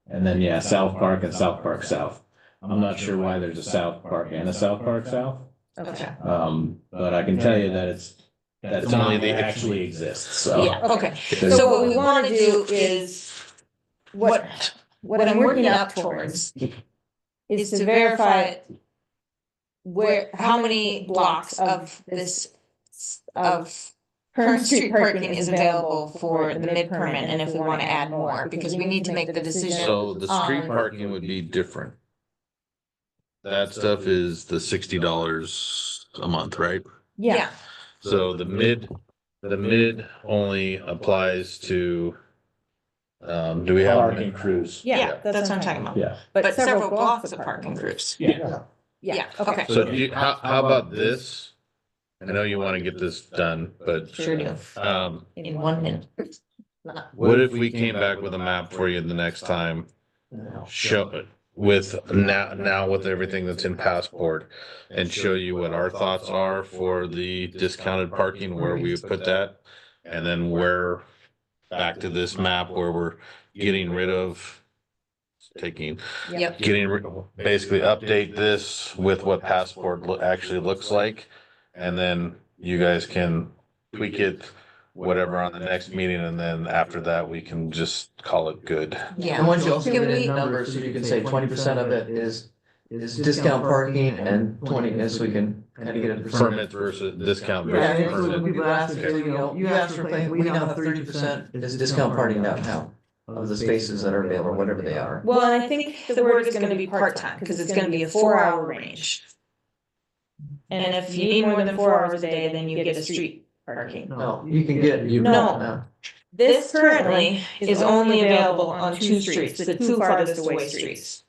and then, yeah, South Park and South Park South. I'm not sure why there's a South Park and a South Park South. Okay. But I can tell you that it's only only the- they actually exist, so. Yeah, okay. There's- So what we wanna do is, what I'm working up towards is to verify how many blocks of this, of current street parking is available for the mid-permit, and if we wanna add more, because we need to make the decision. So the street on- parking would be different. That stuff is the $60 a month, right? Yeah, So the mid only applies to, do we have? Parking cruise. yeah, that's what I'm talking about. Yeah. But several blocks of parking groups. Yeah. Yeah, okay. So do you, how about this? I know you want to get this done, but, Sure do. In 1 minute. what if we came back with a map for you the next time? Show it with now with everything that's in Passport and show you what our thoughts are for the discounted parking, where we put that. And then where, back to this map where we're getting rid of, taking, Yep. basically update this with what Passport actually looks like. And then you guys can tweak it, whatever, on the next meeting, and then after that, we can just call it good. Yeah. And once you also Can give it we- in numbers, so you can say 20% of it is discount parking and 20, and so we can kind of get a percent. Permit versus discount. Yeah, versus and so when permit. people ask, you know, you ask for things, we now have 30% is discount parking downtown of the spaces that are available, whatever they are. Well, and I think the word is gonna be part-time, because it's gonna be a 4-hour range. And if you need more than 4 hours a day, then you get a street parking. No, you can get, No. This currently is only available on 2 streets, the 2 farthest away streets.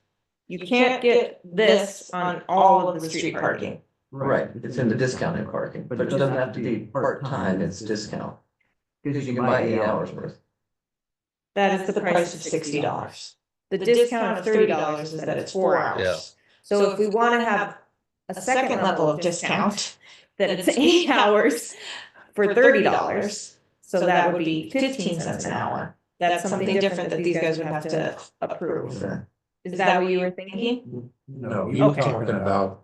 You can't get this on all of the street parking. Right, it's in the discounted parking, but it doesn't have to be part-time, it's discount. Because you can buy 8 hours worth. That is the price of $60. The discount of $30 is that it's 4 hours. Yeah. So if we wanna have a second level of discount, then it's 8 hours for $30. So that would be 15 cents an hour. That's something different that these guys would have to approve. Okay. Is that what you were thinking? No, you were Okay. talking about,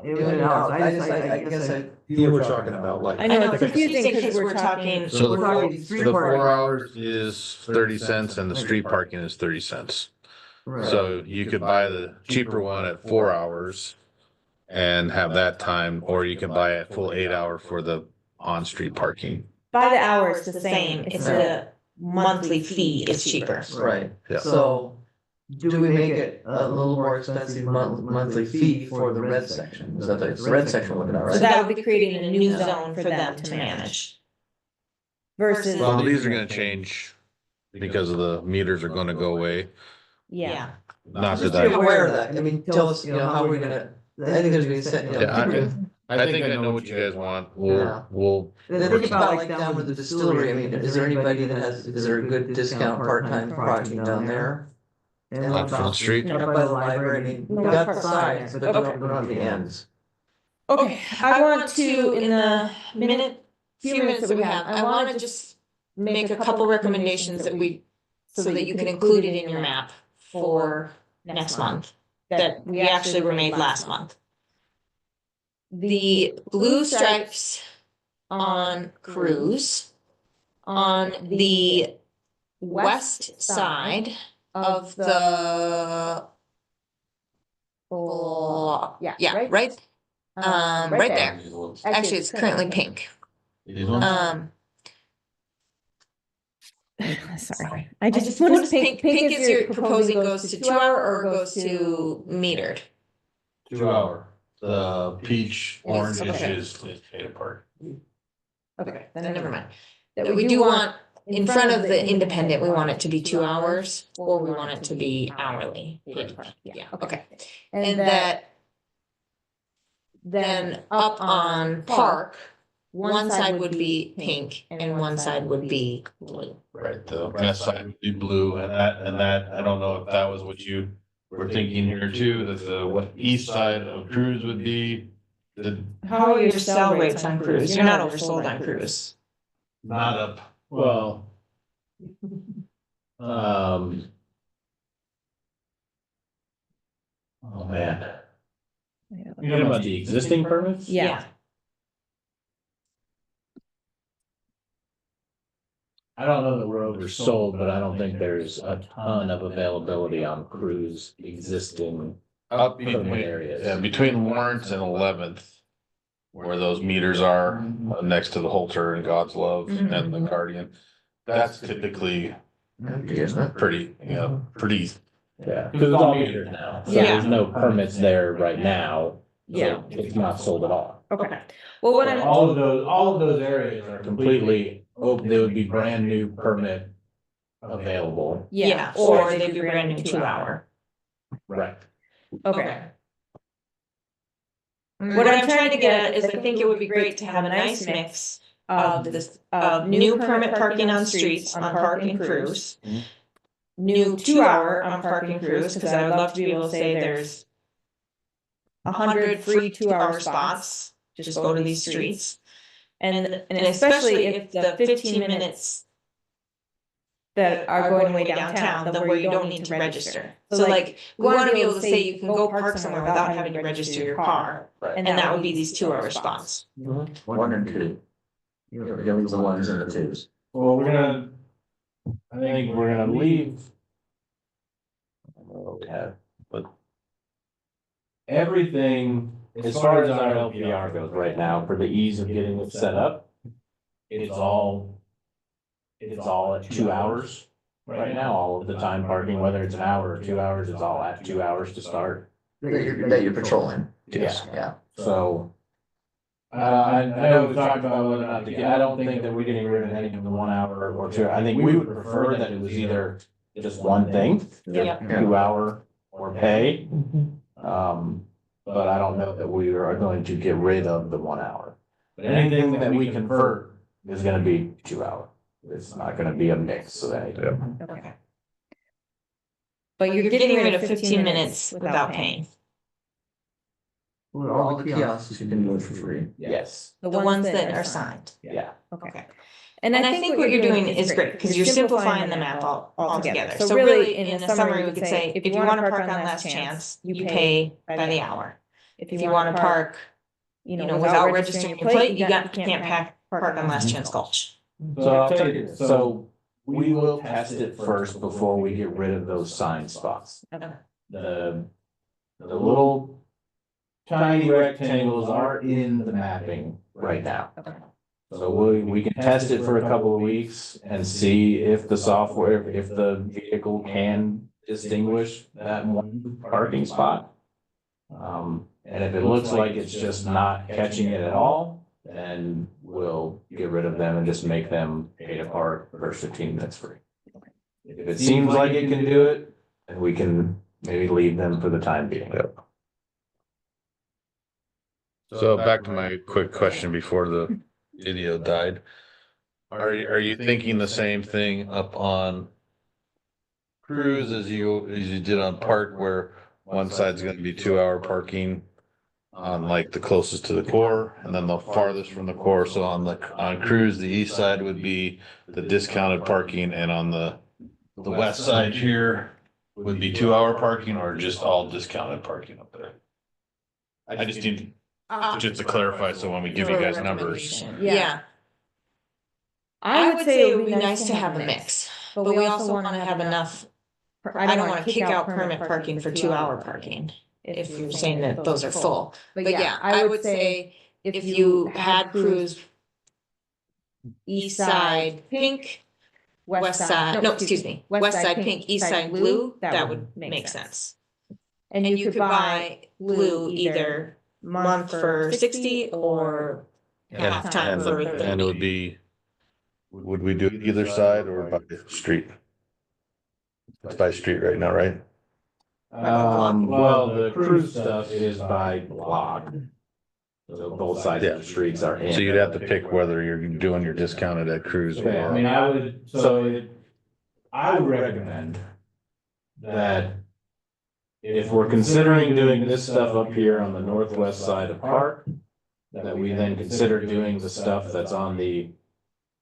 In and out, I guess you were talking about like. I know it's it's confusing because we're talking. So We're talking street the parking. 4 hours is 30 cents and the street parking is 30 cents. Right. So you could buy the cheaper one at 4 hours and have that time, or you can buy a full 8 hour for the on-street parking. By the hour, it's the same. It's a monthly fee. It's cheaper. Right, Yeah. so do we make it a little more expensive monthly fee for the red section? Is that the red section looking at, So right? that would be creating a new zone for them to manage. Versus, Well, these are gonna change because of the meters are gonna go away. yeah. Not Just that be I, aware of that, I mean, tell us, how we're gonna, I think there's gonna be set, Yeah, I think I know what you guys want. Yeah. We'll, Then think about like down with the distillery, I mean, is there anybody that has, is there a good discount part-time parking down there? And on Front Street. Up by the library, I mean, we got the sides, but don't have the ends. Okay, I want to, in the few minutes that we have, I wanna just make a couple recommendations that so that you can include it in your map for next month, that we actually were made last month. The blue stripes on Cruise, on the west side of the block. Yeah, right, right there. Actually, it's currently pink. Sorry, I Just just what want is to pink? Pink is you're proposing goes to 2 hour or goes to metered? 2 hour. The peach orange Okay. is paid apart. Okay, then never mind. That we do want, in front of the independent, we want it to be 2 hours, or we want it to be hourly. Yeah, okay. And that then up on Park, one side would be pink and one side would be blue. Right, the west side would be blue, and that, I don't know if that was what you were thinking here too, that the east side of Cruise would be How are your sell rates on cruise? You're not oversold on cruise. Not up. Well. Oh, man. You're talking about the existing permits? Yeah. I don't know that we're oversold, but I don't think there's a ton of availability on cruise existing Up permit between, areas. yeah, between Lawrence and 11th, where those meters are next to the Holter and God's Love and the Guardian. That's typically pretty, pretty. Yeah, because it's all metered now, so Yeah. there's no permits there right now. So Yeah. it's not sold at all. Okay. Well, what I'm, All of those areas are completely open, they would be brand new permit available. yeah, Or they'd be brand new 2-hour. Right. Okay. What I'm trying to get at is I think it would be great to have a nice mix of this, of new permit parking on streets on Park and Cruise. New 2-hour on Park and Cruise, because I would love to be able to say there's 100 free 2-hour spots, just go to these streets. And especially if the 15 minutes that are going way downtown, then where you don't need to register. So like, we wanna be able to say you can go park somewhere without having to register your car, and that would be these 2-hour spots. 1 and 2. You're gonna leave the 1s and the 2s. Well, I think we're gonna leave. I don't know what we have, but everything, as far as our LPR goes right now, for the ease of getting it set up, it's all at 2 hours right now, all of the time parking, whether it's an hour or 2 hours, it's all at 2 hours to start. That you're patrolling. Yeah. So. I know we talked about whether or not to get, I don't think that we're getting rid of any of the 1 hour or 2. I think we would prefer that it was either just one thing. Yeah. 2 hour or pay. But I don't know that we are going to get rid of the 1 hour. But anything that we convert is gonna be 2 hour. It's not gonna be a mix of anything. Okay. But you're getting rid of 15 minutes without paying. All the kiosks, you can do it for free. Yes, The ones that are signed. yeah. Okay. And I think what you're doing is great, because you're simplifying the map altogether. So really, in a summary, we could say, if you wanna park on Last Chance, you pay by the hour. If you wanna park, without registering your plate, you can't park on Last Chance Gulch. So I'll tell you, so we will test it first before we get rid of those sign spots. Okay. The little tiny rectangles are in the mapping right now. Okay. So we can test it for a couple of weeks and see if the software, if the vehicle can distinguish that one parking spot. And if it looks like it's just not catching it at all, then we'll get rid of them and just make them pay to park for 15 minutes free. If it seems like it can do it, then we can maybe leave them for the time being. So back to my quick question before the video died. Are you thinking the same thing up on Cruise as you did on Park, where one side's gonna be 2-hour parking on like the closest to the core and then the farthest from the core? So on Cruise, the east side would be the discounted parking, and on the west side here would be 2-hour parking, or just all discounted parking up there? I just need just to clarify, so when we give you guys numbers. Yeah. I would say it would be nice to have a mix, but we also wanna have enough. I don't wanna kick out permit parking for 2-hour parking, if you're saying that those are full. But yeah, I would say if you had Cruise east side pink, west side, no, excuse me, west side pink, east side blue, that would make sense. And you could buy blue either month for 60 or half time for 30. And it would be, would we do either side or by street? It's by street right now, right? Well, the cruise stuff is by block. So both sides of the streets are in. So you'd have to pick whether you're doing your discounted at Cruise Okay, I or. mean, I would recommend that if we're considering doing this stuff up here on the northwest side of Park, that we then consider doing the stuff that's on the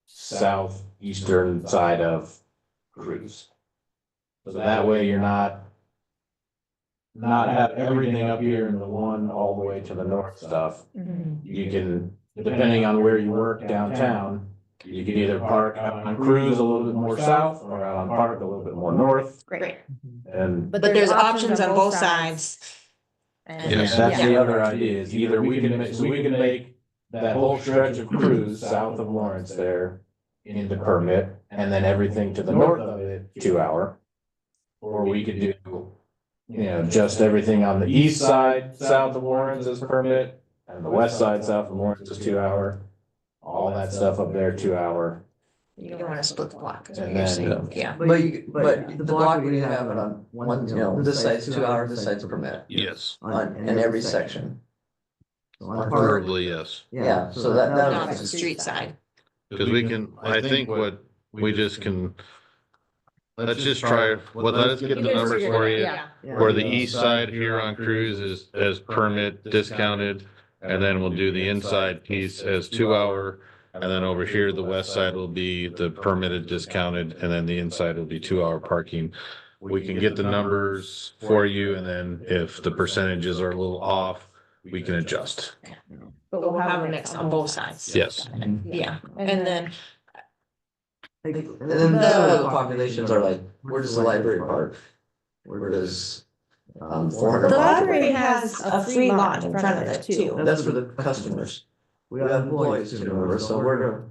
southeastern side of Cruise. So that way you're not have everything up here in the one all the way to the north stuff. You can, depending on where you work downtown, you can either park out on Cruise a little bit more south or out on Park a little bit more north. Great. And But there's options on both sides. Yes. that's the other idea, is either we can make that whole stretch of Cruise south of Lawrence there into permit, and then everything to the north of it 2 hour. Or we could do, just everything on the east side, south of Lawrence is permit, and the west side, south of Lawrence is 2 hour. All that stuff up there, 2 hour. You don't wanna split the block, is what And you're then, saying, yeah. But the block we have it on one, this side's 2 hours, this side's a permit Yes, in every section. So on Park, preferably, yes. yeah, so that Not was the street side. Because we can, I think what we just can, let's just try, let us get the numbers for you. Yeah. For the east side here on Cruise is as permit discounted, and then we'll do the inside piece as 2 hour. And then over here, the west side will be the permitted discounted, and then the inside will be 2 hour parking. We can get the numbers for you, and then if the percentages are a little off, we can adjust. But we'll have a mix on both sides. Yes. Yeah, and then, and then the other populations are like, where does the library park? Where does, the 400? library has a free lot in front of it too. That's for the customers. We have employees to remember, so we're gonna.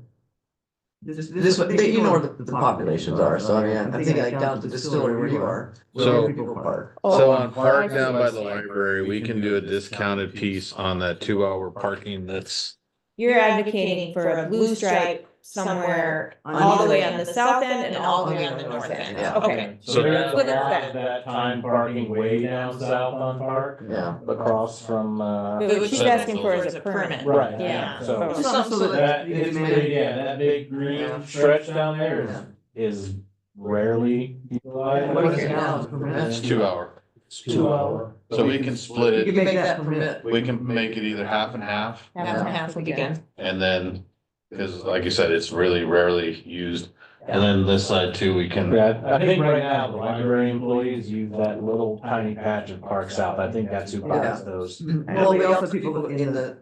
This, you know where the populations are, so I mean, I'm thinking like down to the distillery where you are. So- where people park. So on park down by the library, we can do a discounted piece on that 2 hour parking that's, You're advocating for a blue stripe somewhere all the way on the south end and all the way on the north end. Yeah. Okay. So there's a Split it lot back. of that time parking way down south on Park, Yeah. across from, But what she's asking for is a permit. right, Yeah. so. So That is made, that big green stretch down there is rarely utilized. What is it now? it's 2 hour. It's 2 hour. So we can split You it, can make that permit. we can make it either half and half, Half and half would be good. and then, because like you said, it's really rarely used. And then this side too, we can, Yeah, I think right now, the library employees use that little tiny patch of Park South, I think that's who buys those. Well, we also people in the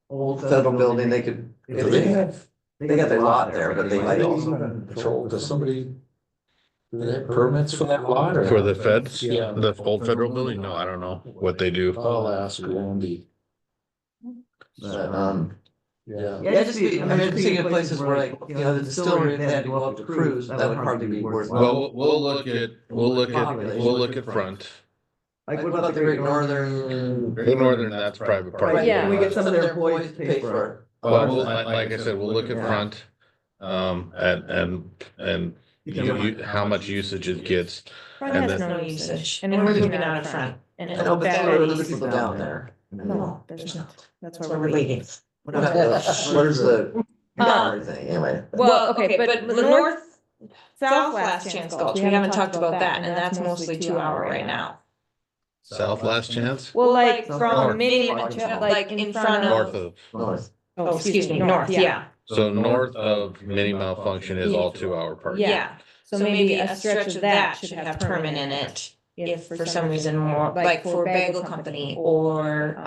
old federal building, they could, if they got their lot there, but they. I don't even control, does somebody, do they have permits for that lot or? for the feds, Yeah. the old federal building, no, I don't know what they do. I'll ask Randy. But, Yeah. yeah, just be, I mean, I'm thinking of places where like, the distillery, if they had to go up to Cruise, that would hardly be worth. Well, we'll look at front. Like, what about the Great Northern? Great Northern, that's private parking. Right, Yeah. we get some of their employees to pay for it. Well, like I said, we'll look at front, and how much usage it gets. Front And has then- no No usage. usage, And and we're we're moving moving out out of of front. front. And I it's know, but bad there are other ADs people down there. No, there's not. That's why So we're waiting. What is the, everything, anyway. Well, okay, but the north, south last chance gulch, we haven't talked about that, and that's mostly 2 hour right now. South last chance, Well, like North. from Mini, North. like in front north of. of, North. Oh, excuse me, north, yeah. so north of mini malfunction is all 2 hour parking. Yeah, so maybe a stretch of that should have permit in it. If for some reason more, like for Bagel Company or,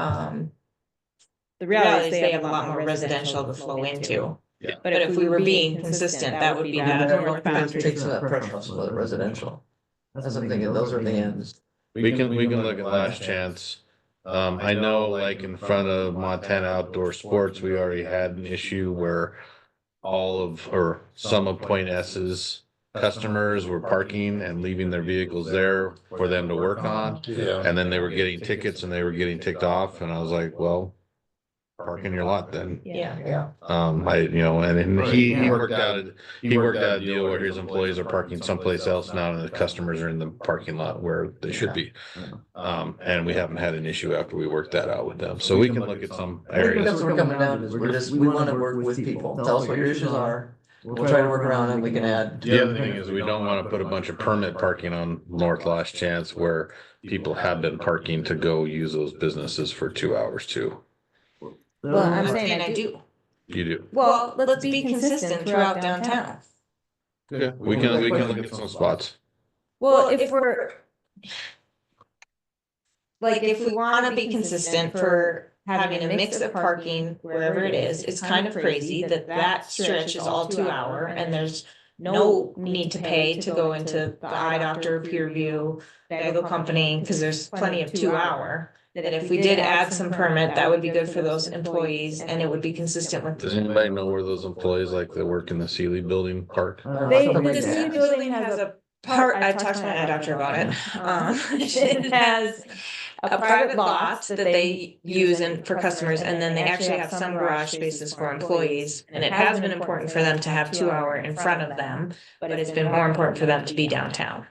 The reality is they have a lot more residential to flow into. Yeah. But if we were being consistent, that would be Yeah, the that northbound. takes some of that pressure off of the residential. That's what I'm thinking, those are the ends. We can look at last chance. I know like in front of Montana Outdoor Sports, we already had an issue where or some of Point S's customers were parking and leaving their vehicles there for them to work on. Yeah. And then they were getting tickets and they were getting ticked off, and I was like, well, park in your lot then. Yeah. Yeah. And he worked out a deal where his employees are parking someplace else now and the customers are in the parking lot where they should be. And we haven't had an issue after we worked that out with them. So we can look at some I think areas. that's what we're coming down to, is we wanna work with people, tell us what your issues are, we'll try to work around them, we can add. The other thing is we don't want to put a bunch of permit parking on North Last Chance where people have been parking to go use those businesses for 2 hours too. Well, I'm I'm saying saying I I do. do. You do. Well, let's be consistent throughout downtown. Yeah, we can look at some spots. Well, if we're like, if we want to be consistent for having a mix of parking wherever it is, it's kind of crazy that that stretch is all 2 hour and there's no need to pay to go into the eye doctor, peer review, bagel company, because there's plenty of 2 hour. That if we did add some permit, that would be good for those employees and it would be consistent with. Does anybody know where those employees like that work in the Sealy building park? The Sealy building has a part, I talked to my eye doctor about it. It has a private lot that they use for customers, and then they actually have some garage spaces for employees. And it has been important for them to have 2 hour in front of them, but it's been more important for them to be downtown.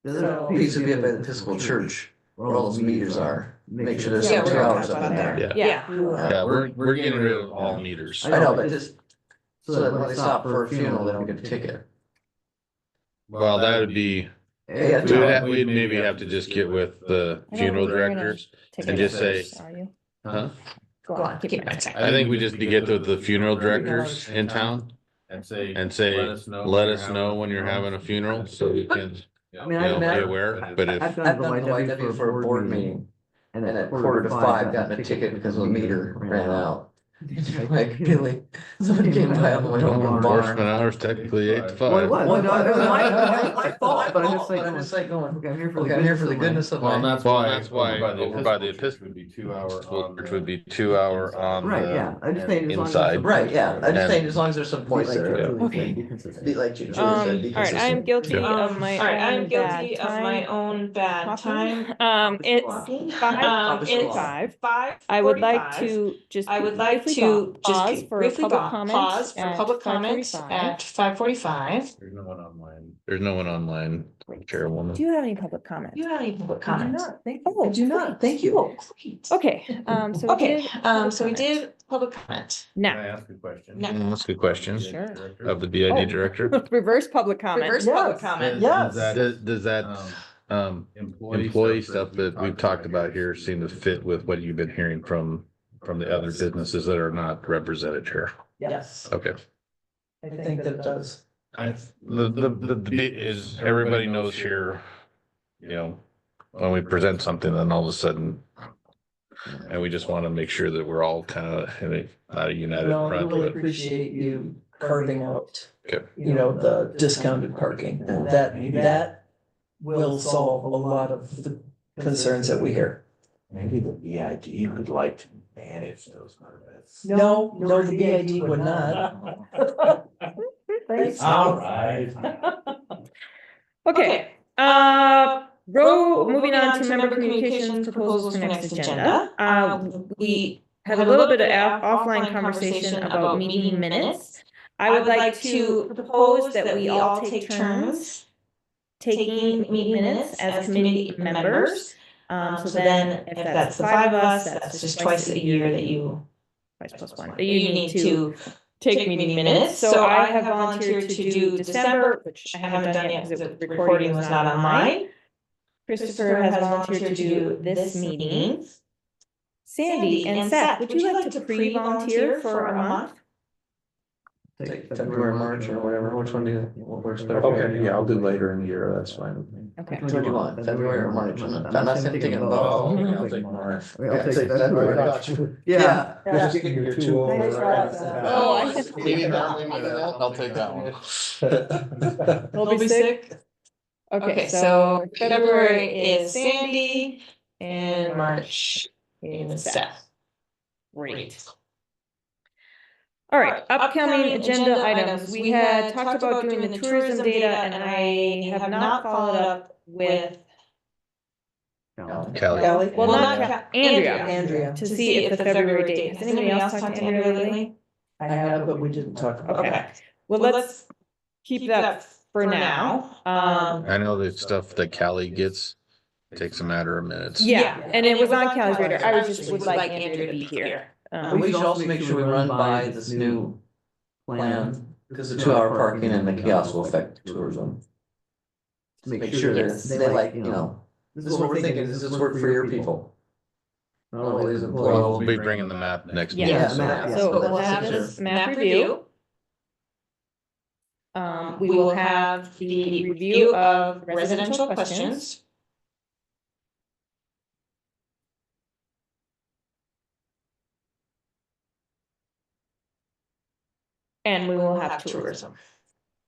The other piece would be up at the Episcopal Church, where all those meters are. Make sure there's Yeah, some we're 2 gonna hours talk up in about there. that. Yeah. Yeah. Yeah, we're getting rid of all meters. I know, but just so that when they stop for a funeral, they don't get a ticket. Well, that would be, we'd maybe have to just get with the funeral directors and just say, huh? Go on, keep it. I think we just need to get with the funeral directors in town And say. let us know when you're having a funeral, so we can, I you mean, know, be aware, but if. I've gone to the YW for a board meeting, and at 4:45, gotten a ticket because the meter ran out. Like, really? Somebody came by on the way home from the Enforcement bar. hours technically 8 to 5. Well, it was my fault, but I'm just like going, okay, I'm here for the goodness of Well, my. that's why over by the Episcopal Would be 2 hour Church would be 2 hour on Right, yeah, I just think as long as. inside. Right, yeah, I just And- think as long as there's some points there. Okay. Be like you. All right, I'm guilty Yeah. of my All right, I'm own guilty bad of my time. own bad time. It's It's 5:45. 5:45. I would like to just. I would like briefly to pause just for briefly public comments pause for at public comments 5:45. at 5:45. There's no one online. There's no one online, Chairwoman. Do you have any public comments? Do you have any public comments? Oh, I do not, thank you. Oh, great. Okay, so we Okay, did. so we comments. did public comment. Can I Now, ask a question? No. That's a good question Sure. Director? of the BID director. reverse public comment. Reverse public comment. Does that, Does that, employee stuff that we've talked about here seem to fit with what you've been hearing from the other businesses that are not represented here? Yes, Okay. I think that it does. Is, everybody knows here, you know, when we present something, then all of a sudden, and we just want to make sure that we're all kind of in a united No, I front. really But appreciate you carving out, Okay. the discounted parking. That will solve a lot of the concerns that we hear. Maybe the BID would like to manage those permits. No, the BID would not. Thanks. All right. Okay, moving on to member communications proposals for next agenda. We had a little bit of offline conversation about meeting minutes. I would like to propose that we all take turns taking meeting minutes as committee members. So then if that's the 5 of us, that's just twice a year that you. Twice plus one, that you need to take meeting minutes. So I have volunteered to do December, which I haven't done yet because the recording was not online. Christopher has volunteered to do this meeting. Sandy and Seth, would you like to pre-volunteer for a month? Take February, March, or whatever, which one do you, what works better? Okay, yeah, I'll do later in the year, that's fine with me. Okay. Which one do you want, February or March? I'm not saying taking both. I'll take March. I'll take February. I got you. Yeah. You're too old. Oh, I'll take that one. We'll be sick. Okay, so February is Sandy and March is Seth. Great. All right, upcoming agenda items. We had talked about doing the tourism data and I have not followed up with, Callie. well, not Andrea, Andrea. to see if the February date. Has anybody else talked to Andrea lately? I have, but we didn't talk about it. Okay, well, let's keep that for now. I know the stuff that Callie gets takes a matter of minutes. Yeah, and it was on Callie's radar. I was just would like Andrea to be here. And we should also make sure we run by this new plan, because the 2 hour parking and the kiosk will affect tourism. Make sure that they like, this is what we're thinking, does this work for your people? Not only his Well, employees. we'll be bringing the map next Yeah. meeting. Yeah, so- map, yeah. So But we'll that's have for this sure. map review. We will have the review of residential questions. And we will have tourism.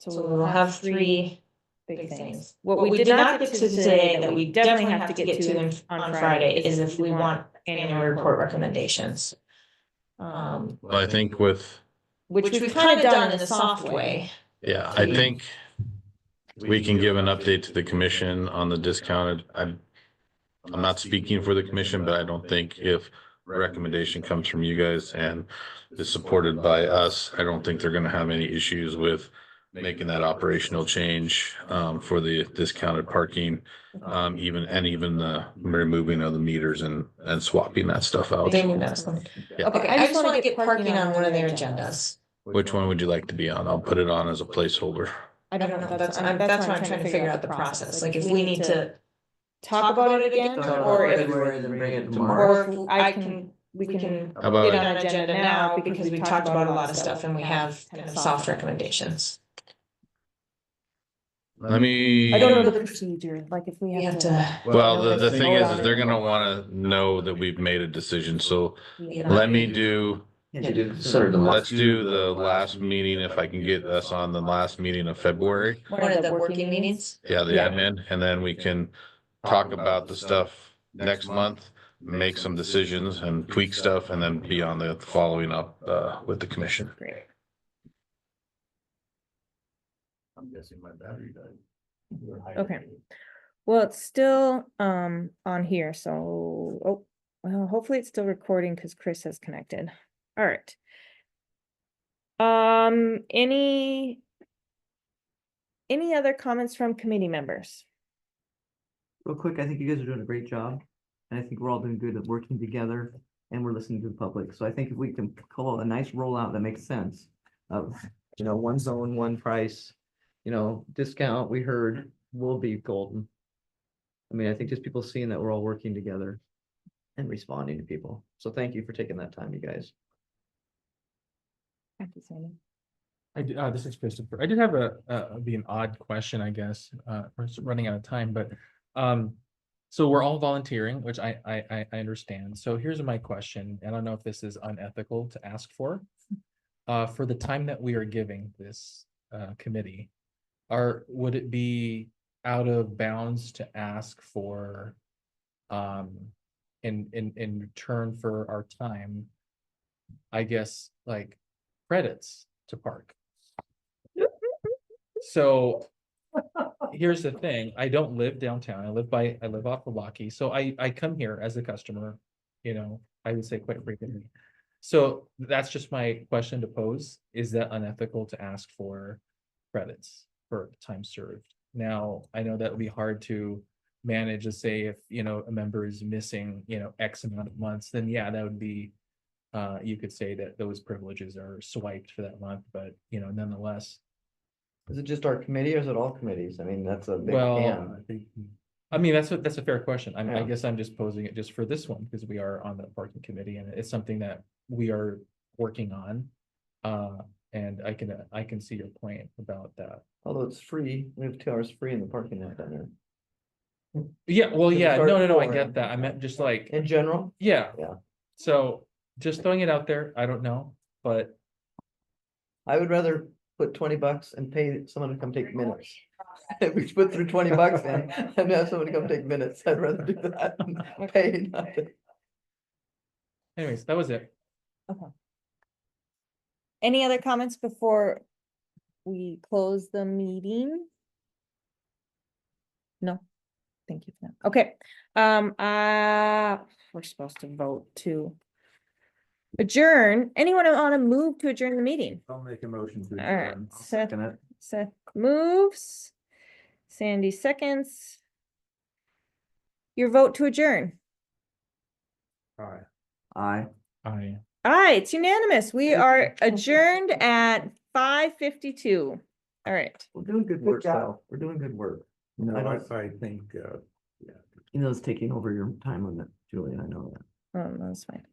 So we will have three big things. What we did not get to today that we definitely have to get to on Friday is if we want annual report recommendations. Well, I think with, Which we've kind of done in a soft way. yeah, I think we can give an update to the commission on the discounted. I'm not speaking for the commission, but I don't think if recommendation comes from you guys and is supported by us, I don't think they're gonna have any issues with making that operational change for the discounted parking. Even the removing of the meters and swapping that stuff out. They knew that's one. Yeah. Okay, I just wanna get parking on one of their agendas. Which one would you like to be on? I'll put it on as a placeholder. I I don't know, that's why I'm trying to figure out the process, like if we need to talk about it again, Talk about or it if, February, then bring it to March. or if we can How about- get on agenda now because we talked about a lot of stuff and we have kind of soft recommendations. Let me. I don't know the procedure, like if we We have have to. to. Well, the thing Vote is on they're it. gonna wanna know that we've made a decision, so you know, let me do, Yeah, you consider the let's do the last meeting, if I can get us on the last meeting of February. One of the working meetings. Yeah, the Yeah. admin, and then we can talk about the stuff next month, make some decisions and tweak stuff, and then be on the following up with the commission. Great. I'm guessing my battery died. Okay. Well, it's still on here, so, oh, well, hopefully it's still recording because Chris has connected. All right. Any other comments from committee members? Real quick, I think you guys are doing a great job. And I think we're all doing good at working together and we're listening to the public. So I think if we can call a nice rollout that makes sense of, one zone, one price, discount, we heard will be golden. I mean, I think just people seeing that we're all working together and responding to people. So thank you for taking that time, you guys. Thank you, Sandy. This is Christopher. I did have be an odd question, I guess. We're running out of time, but so we're all volunteering, which I understand. So here's my question. I don't know if this is unethical to ask for. For the time that we are giving this committee, would it be out of bounds to ask for in return for our time, I guess, like credits to park? So here's the thing, I don't live downtown, I live off of Lockheed, so I come here as a customer, I would say quite frequently. So that's just my question to pose, is that unethical to ask for credits for time served? Now, I know that would be hard to manage, to say if, a member is missing, X amount of months, then yeah, that would be, you could say that those privileges are swiped for that month, but, nonetheless. Is it just our committee or is it all committees? I mean, that's a big Well, can. I mean, that's a fair question. I Yeah. guess I'm just posing it just for this one, because we are on the parking committee and it's something that we are working on. And I can see your point about that. Although it's free, we have 2 hours free in the parking lot down there. Yeah, well, Does it yeah, start no, at I 4? get that. I meant just like, In general, yeah. Yeah. So just throwing it out there, I don't know, but I would rather put $20 and pay someone to come take minutes. If we put through $20 in and have somebody come take minutes, I'd rather do that than pay nothing. anyways, that was it. Any other comments before we close the meeting? No, thank you for that. Okay, we're supposed to vote to adjourn. Anyone want to move to adjourn the meeting? I'll make a motion to. All right, adjourn. Seth, Seth moves. Sandy seconds. Your vote to adjourn. All right. Aye. Aye, it's unanimous. We are adjourned at 5:52. All right. We're doing good work, Sal. We're doing good work. No, I don't- I think, It's taking over your time limit, Julie, I know that. That's fine.